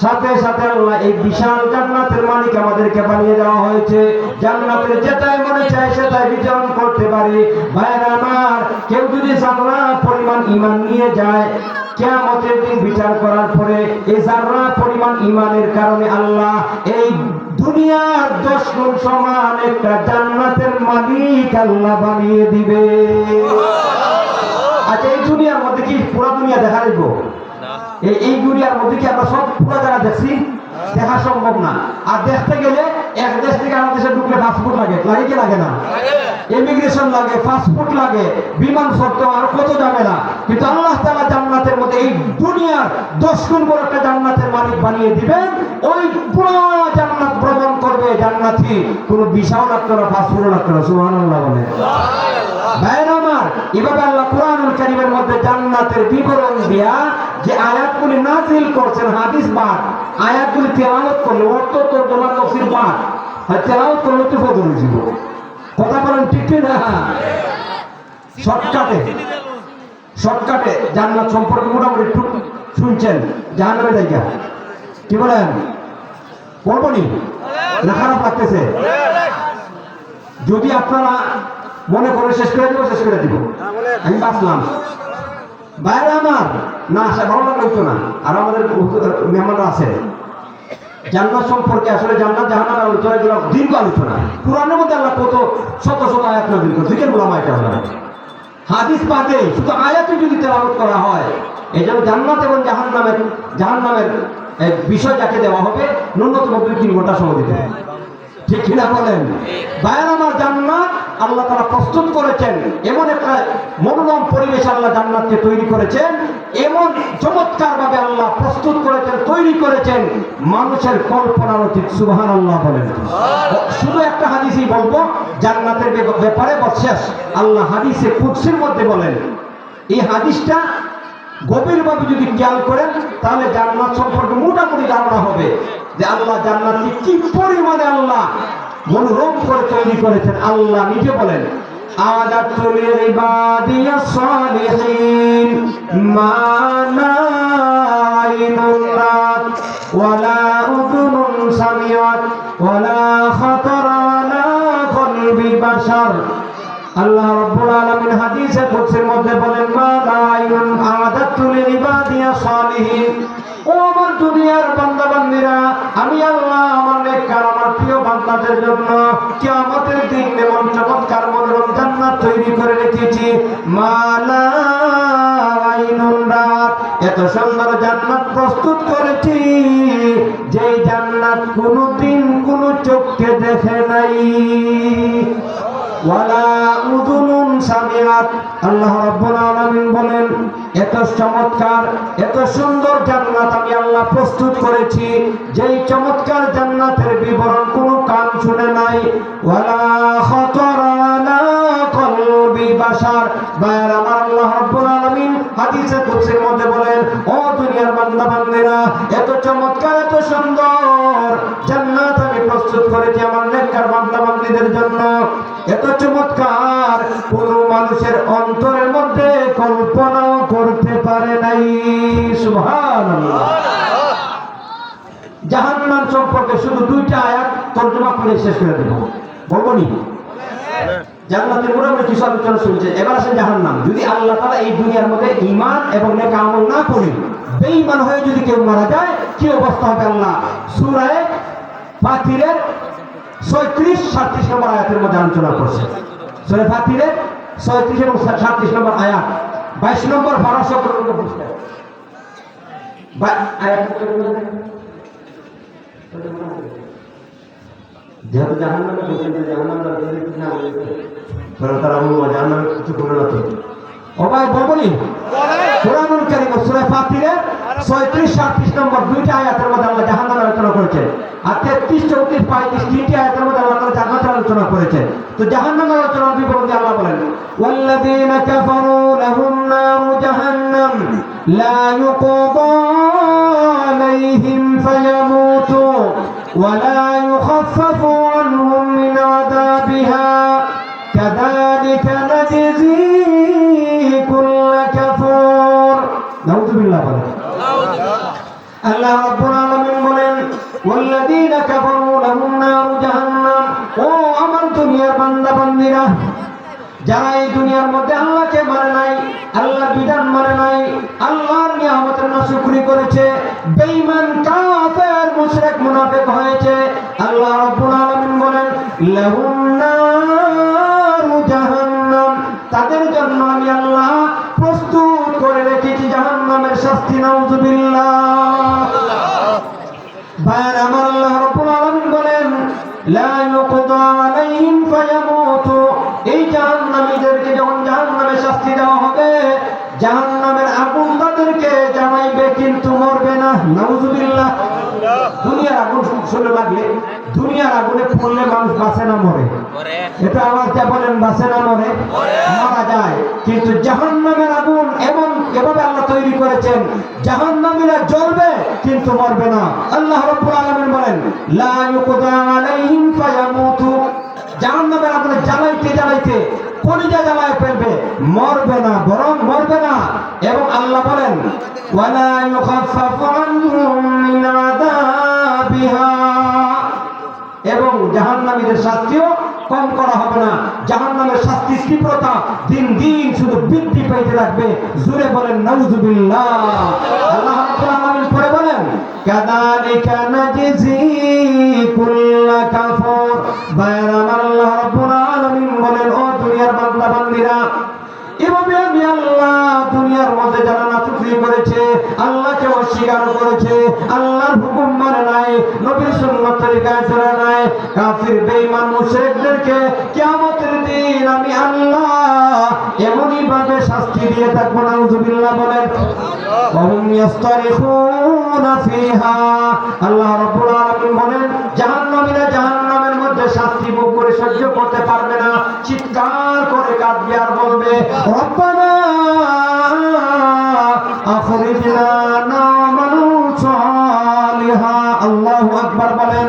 Speaker 1: সাথে সাথে আল্লাহ এই বিশাল জান্নাতের মালিক আমাদেরকে বানিয়ে দেওয়া হয়েছে। জান্নাতের যেটাই মনে চায় সেটাই বিচরণ করতে পারি। ভাইরা আমার, কেউ যদি জাররা পরিমাণ ঈমান নিয়ে যায়, কিয়ামতের দিন বিচার করার পরে এই জাররা পরিমাণ ঈমানের কারণে আল্লাহ এই দুনিয়ার 10 গুণ সমান একটা জান্নাতের মালিক আল্লাহ বানিয়ে দিবে। আচ্ছা, এই দুনিয়ার মধ্যে কি পুরো দুনিয়া দেখা যাবে? এই দুনিয়ার মধ্যে কি আমরা সব পুরো জায়গা দেখছি? দেখা সম্ভব না। আর দেখতে গেলে এক দেশ থেকে আমাদের দেশে ঢুকলে পাসপোর্ট লাগে, লাগে কি লাগে না? ইমিগ্রেশন লাগে, পাসপোর্ট লাগে, বিমান শর্ত, আর কত যাবে না। কিন্তু আল্লাহ তাআলা জান্নাতের মধ্যে এই দুনিয়ার 10 গুণ বড় একটা জান্নাতের মালিক বানিয়ে দিবেন। ওই পুরো জান্নাত ভ্রমণ করবে জান্নাতি, কোনো ভিসাও লাগতো না, পাসপোর্টও লাগতো না। সুবহানাল্লাহ বলে। ভাইরা আমার, এভাবে আল্লাহ কোরআনুল কারীমের মধ্যে জান্নাতের বিবরণ দিয়া যে আয়াতগুলি নাযিল করছেন, হাদিস বাদ, আয়াতগুলি তেলাওয়াত করলে অর্থ তর্জমা তাফসীর বাদ, আর তেলাওয়াত করলে তো ফজর হইব। কথা বলেন ঠিক কি না? শর্টকাটে জান্নাত সম্পর্কে মোটামুটি একটু শুনছেন। জাহান্নামের জায়গা কি বলেন? বলবনি না? খারাপ লাগতেছে? যদি আপনারা মনে করে শেষ করে দিব, শেষ করে দিব। আমি বাঁচলাম। বাইরে আমার না আসা ভালো লাগতো না। আর আমাদের মেহমানরা আছে জান্নাত সম্পর্কে, আসলে জান্নাত জাহান্নামের আলোচনা এগুলো দীর্ঘ আলোচনা। কুরআনের মধ্যে আল্লাহ কত শত শত আয়াত নাযিল করেছেন, জিকির উলামা এটা হলো হাদিস পাকে শুধু আয়াতে যদি তেলাওয়াত করা হয়, এই জন্য জান্নাত এবং জাহান্নামের বিষয় যাকে দেওয়া হবে ন্যূনতম 2-3 ঘন্টা সময় দিতে হবে। ঠিক কিনা বলেন? বাইরে আমার জান্নাত আল্লাহ তাআলা প্রস্তুত করেছেন, এমন একটা মনোরম পরিবেশ আল্লাহ জান্নাতকে তৈরি করেছেন, এমন চমৎকার ভাবে আল্লাহ প্রস্তুত করেছেন, তৈরি করেছেন, মানুষের কল্পনার অতীত। সুবহানাল্লাহ বলেন। শুধু একটা হাদিসই বলবো জান্নাতের ব্যাপারে, শেষ। আল্লাহ হাদিসে কুদসির মধ্যে বলেন, এই হাদিসটা গভীরভাবে যদি খেয়াল করেন তাহলে জান্নাত সম্পর্কে মোটামুটি ধারণা হবে যে আল্লাহ জান্নাতকে কি পরিমাণে আল্লাহ মনোরম করে তৈরি করেছেন। আল্লাহ নিজে বলেন, আ'দাতু লিইবাদিয়াস সালিহিন মা লা আইনুন রাত ওয়ালা উযুনুন সামিআত ওয়ালা খাতারা আলা কলবি বাশার। আল্লাহ রাব্বুল আলামিন হাদিসে কুদসির মধ্যে বলেন, মা লা আইনুন আ'দাতু লিইবাদিয়াস সালিহিন, ও আমার দুনিয়ার বান্দা বান্দীরা, আমি আল্লাহ আমার নেককার আমার প্রিয় বান্দাদের জন্য কিয়ামতের দিন এমন চমৎকার মনোরম জান্নাত তৈরি করে রেখেছি। মা লা আইনুন রাত, এত সুন্দর জান্নাত প্রস্তুত করেছি যে জান্নাত কোনোদিন কোনো চোখে দেখে নাই। ওয়ালা উযুনুন সামিআত, আল্লাহ রাব্বুল আলামিন বলেন, এত চমৎকার এত সুন্দর জান্নাত আমি আল্লাহ প্রস্তুত করেছি যেই চমৎকার জান্নাতের বিবরণ কোনো কান শুনে নাই। ওয়ালা খাতারা আলা কলবি বাশার, বাইরে আমার আল্লাহ রাব্বুল আলামিন হাদিসে কুদসির মধ্যে বলেন, ও দুনিয়ার বান্দা বান্দীরা, এত চমৎকার এত সুন্দর জান্নাত আমি প্রস্তুত করেছি আমার নেককার বান্দা বান্দীদের জন্য, এত চমৎকার কোন মানুষের অন্তরের মধ্যে কল্পনাও করতে পারে নাই। সুবহানাল্লাহ। জাহান্নাম সম্পর্কে শুধু 2টা আয়াত তরজমা করে শেষ করে দেব, বলবো নি? জান্নাতের মোটামুটি কিছু আলোচনা শুনছে, এবার আসেন জাহান্নাম। যদি আল্লাহ তাআলা এই দুনিয়ার মধ্যে ঈমান এবং নেক আমল না করে বেঈমান হয়ে যদি কেউ মারা যায়, কি অবস্থা হবে আল্লাহ সূরা ফাতিরের 36-37 নম্বর আয়াতের মধ্যে আলোচনা করছে। সূরা ফাতিরের 36 এবং 37 নম্বর আয়াত, 22 নম্বর 12 নম্বর পৃষ্ঠা আয়াত। যেহেতু জাহান্নামে বলছেন যে জাহান্নামটা বেশি না বলেছে, তারা জাহান্নামে কিছু করে না তো ও ভাই বলবনি? কোরআনুল কারীম সূরা ফাতিরের 36-37 নম্বর 2টা আয়াতের মধ্যে আল্লাহ জাহান্নামের আলোচনা করেছেন, আর 33-34-35 3টি আয়াতের মধ্যে আল্লাহ তাআলা জান্নাতের আলোচনা করেছেন। তো জাহান্নামের আলোচনার বিবরণে আল্লাহ বলেন, ওয়াল্লাযীনা কাফারু লাহুম নারু জাহান্নাম লা ইউকদা আলাইহিম ফায়ামুতু ওয়া লা ইউখাফফাফু আনহুম মিন আযাবিহা কাযালিকা নাজজি কুল্লা কাফুর। নাউযুবিল্লাহ বলেন। আল্লাহ রাব্বুল আলামিন বলেন, ওয়াল্লাযীনা কাফারু লাহুম নারু জাহান্নাম, ও আমার দুনিয়ার বান্দা বান্দীরা, যারা এই দুনিয়ার মধ্যে আল্লাহকে মানে নাই, আল্লাহর বিধান মানে নাই, আল্লাহর নিয়ামতের নাশকরি করেছে, বেঈমান কাফের মুশরিক মুনাফিক হয়েছে, আল্লাহ রাব্বুল আলামিন বলেন, লাহুম নারু জাহান্নাম, তাদের জন্য আমি আল্লাহ প্রস্তুত করে রেখেছি জাহান্নামের শাস্তি। নাউযুবিল্লাহ। ভাইয়ের আমার আল্লাহ রাব্বুল আলামিন বলেন, লা ইউকদা আলাইহিম ফায়ামুতু, এই জাহান্নামীদেরকে যখন জাহান্নামে শাস্তি দেওয়া হবে, জাহান্নামের আগুন তাদেরকে জ্বালাইবে কিন্তু মরবে না। নাউযুবিল্লাহ। দুনিয়ার আগুন শুনে লাগলে, দুনিয়ার আগুনে পড়লে মানুষ বাঁচে না মরে? এটা আওয়াজটা বলেন, বাঁচে না মরে? মারা যায়। কিন্তু জাহান্নামের আগুন এভাবে আল্লাহ তৈরি করেছেন, জাহান্নামীরা জ্বলবে কিন্তু মরবে না। আল্লাহ রাব্বুল আলামিন বলেন, লা ইউকদা আলাইহিম ফায়ামুতু, জাহান্নামের আগুনে জ্বালাইতে জ্বালাইতে কলিজা জ্বালায় ফেলবে, মরবে না, বরং মরবে না। এবং আল্লাহ বলেন, ওয়ালা ইউখাফফাফু আনহুম মিন আযাবিহা, এবং জাহান্নামীদের শাস্তিও কম করা হবে না। জাহান্নামের শাস্তির তীব্রতা দিন দিন শুধু বৃদ্ধি পেতে থাকবে। জোরে বলেন নাউযুবিল্লাহ। আল্লাহ রাব্বুল আলামিন পরে বলেন কাযালিকা নাজজি কুল্লা কাফুর। বাইরাম আল্লাহ রাব্বুল আলামিন বলেন ও দুনিয়ার বান্দা বান্দীরা, এভাবে আমি আল্লাহ দুনিয়ার মধ্যে যারা নাফরমানি করেছে, আল্লাহকে অস্বীকার করেছে, আল্লাহর হুকুম মানে নাই, নবীর সুন্নাত তরিকায় চলে নাই, কাফির বেঈমান মুশরিকদেরকে কিয়ামতের দিন আমি আল্লাহ এমনই ভাবে শাস্তি দিয়ে থাকবো। নাউযুবিল্লাহ বলেন। ওয়াহুম ইয়াস্তারিখুনা ফিহা। আল্লাহ রাব্বুল আলামিন বলেন জাহান্নামীরা জাহান্নামের মধ্যে শাস্তি ভোগ করে সহ্য করতে পারবে না, চিৎকার করে কাঁদবে আর বলবে রব্বানা আখরিজনা না'মালু সালিহা। আল্লাহু আকবার বলেন।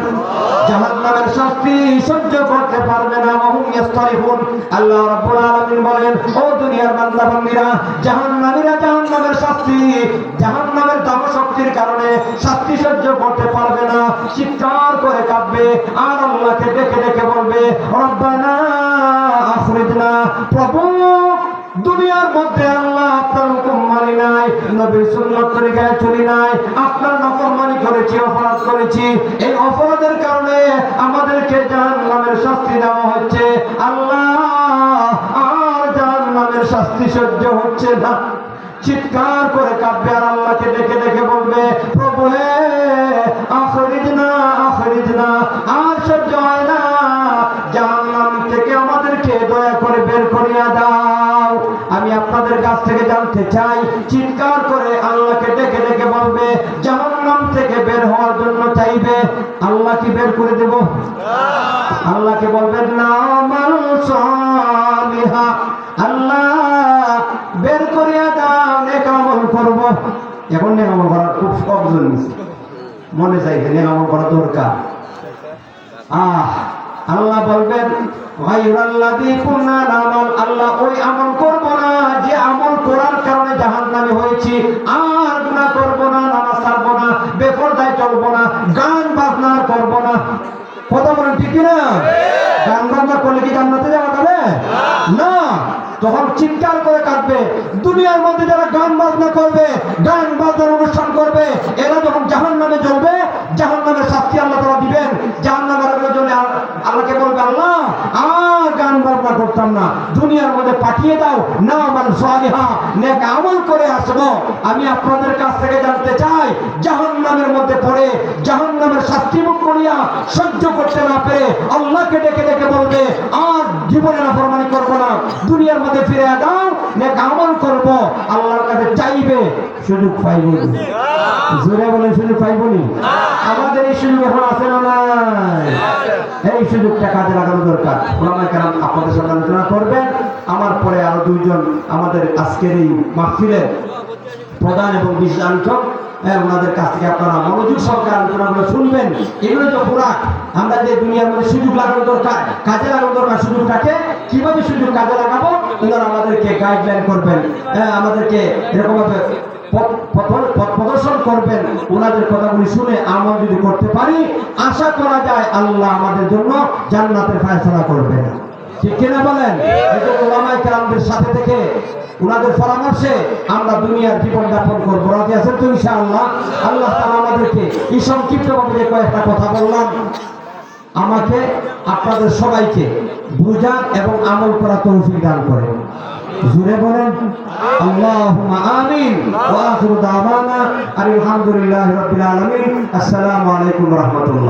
Speaker 1: জাহান্নামের শাস্তি সহ্য করতে পারবে না। ওয়াহুম ইয়াস্তারিখুন। আল্লাহ রাব্বুল আলামিন বলেন ও দুনিয়ার বান্দা বান্দীরা, জাহান্নামীরা জাহান্নামের শাস্তি, জাহান্নামের দামশক্তির কারণে শাস্তি সহ্য করতে পারবে না, চিৎকার করে কাঁদবে আর আল্লাহকে ডেকে ডেকে বলবে রব্বানা আখরিজনা। প্রভু দুনিয়ার মধ্যে আল্লাহ আপনার হুকুম মানি নাই, নবীর সুন্নাত তরিকায় চলি নাই, আপনার নাফরমানি করেছি, অপরাধ করেছি, এই অপরাধের কারণে আমাদেরকে জাহান্নামের শাস্তি দেওয়া হচ্ছে। আল্লাহ আর জাহান্নামের শাস্তি সহ্য হচ্ছে না। চিৎকার করে কাঁদবে আর আল্লাহকে ডেকে ডেকে বলবে প্রভু হে আখরিজনা আখরিজনা। আর সহ্য হয় না, জাহান্নাম থেকে আমাদেরকে দয়া করে বের করিয়া দাও। আমি আপনাদের কাছ থেকে জানতে চাই, চিৎকার করে আল্লাহকে ডেকে ডেকে বলবে জাহান্নাম থেকে বের হওয়ার জন্য চাইবে, আল্লাহ কি বের করে দেব? আল্লাহকে বলবেন না'মালু সালিহা। আল্লাহ বের করিয়া দাও, নেক আমল করব। এখন নেক আমল করার খুব শখ জন্মেছে, মনে চাইছে নেক আমল করা দরকার। আল্লাহ বলবেন গায়রাল্লাযী কুননা না'মাল। আল্লাহ ওই আমল করব না যে আমল করার কারণে জাহান্নামে হয়েছি। আর গুনাহ করব না, নামাজ ছাড়ব না, বেপরদায় চলব না, গান বাজনা করব না। কথা বলেন ঠিক না? গান বাজনা করলে কি জান্নাতে যাওয়া যাবে না? তখন চিৎকার করে কাঁদবে। দুনিয়ার মধ্যে যারা গান বাজনা করবে, গান বাজনার অনুষ্ঠান করবে, এরা যখন জাহান্নামে জ্বলবে, জাহান্নামের শাস্তি আল্লাহ তাআলা দিবেন। জাহান্নামের জন্য আল্লাহকে বলবে আল্লাহ আর গান বাজনা করতাম না, দুনিয়ার মধ্যে পাঠিয়ে দাও, না'মাল সালিহা, নেক আমল করে আসবো। আমি আপনাদের কাছ থেকে জানতে চাই, জাহান্নামের মধ্যে পড়ে জাহান্নামের শাস্তি মুখ করিয়া সহ্য করতে না পেরে আল্লাহকে ডেকে ডেকে বলবে আর জীবনে নাফরমানি করব না, দুনিয়ার মধ্যে ফিরে দাও, নেক আমল করব। আল্লাহর কাছে চাইবে, সুযোগ পাইব। জোরে বলে সুযোগ পাইব নি? আমাদের এই সুযোগ এখন আছে না নাই? এই সুযোগটা কাজে লাগানো দরকার। ওলামায়ে কেরাম আপনাদের সাথে আলোচনা করবেন। আমার পরে আরো দুইজন আমাদের আজকের এই মাহফিলের প্রধান এবং বিশেষ আলোচক, ওনাদের কাছ থেকে আপনারা মনোযোগ সহকারে আলোচনাগুলো শুনবেন। এগুলো তো পুরাক। আমরা যে দুনিয়ার মধ্যে সুযোগ লাগানো দরকার, কাজে লাগানো দরকার, সুযোগটাকে কিভাবে সুযোগ কাজে লাগাবো, ওনারা আমাদেরকে গাইডলাইন করবেন, আমাদেরকে এরকমভাবে পথ প্রদর্শন করবেন। ওনাদের কথাগুলি শুনে আমল যদি করতে পারি, আশা করা যায় আল্লাহ আমাদের জন্য জান্নাতের ফয়সালা করবেন। ঠিক কিনা বলেন? ওলামায়ে কেরামদের সাথে থেকে ওনাদের পরামর্শে আমরা দুনিয়ার জীবন যাপন করবো। রাজি আছেন তো ইনশাআল্লাহ? আল্লাহ তাআলা আমাদেরকে এই সংক্ষিপ্তভাবে যে কয়েকটা কথা বললাম, আমাকে আপনাদের সবাইকে বুঝার এবং আমল করা তৌফিক দান করেন। জুড়ে বলেন আল্লাহুম্মা আমিন। ওয়া আখিরু দাওয়ানা আলহামদুলিল্লাহি রাব্বিল আলামিন। আসসালামু আলাইকুম ওয়া রাহমাতুল্লাহ।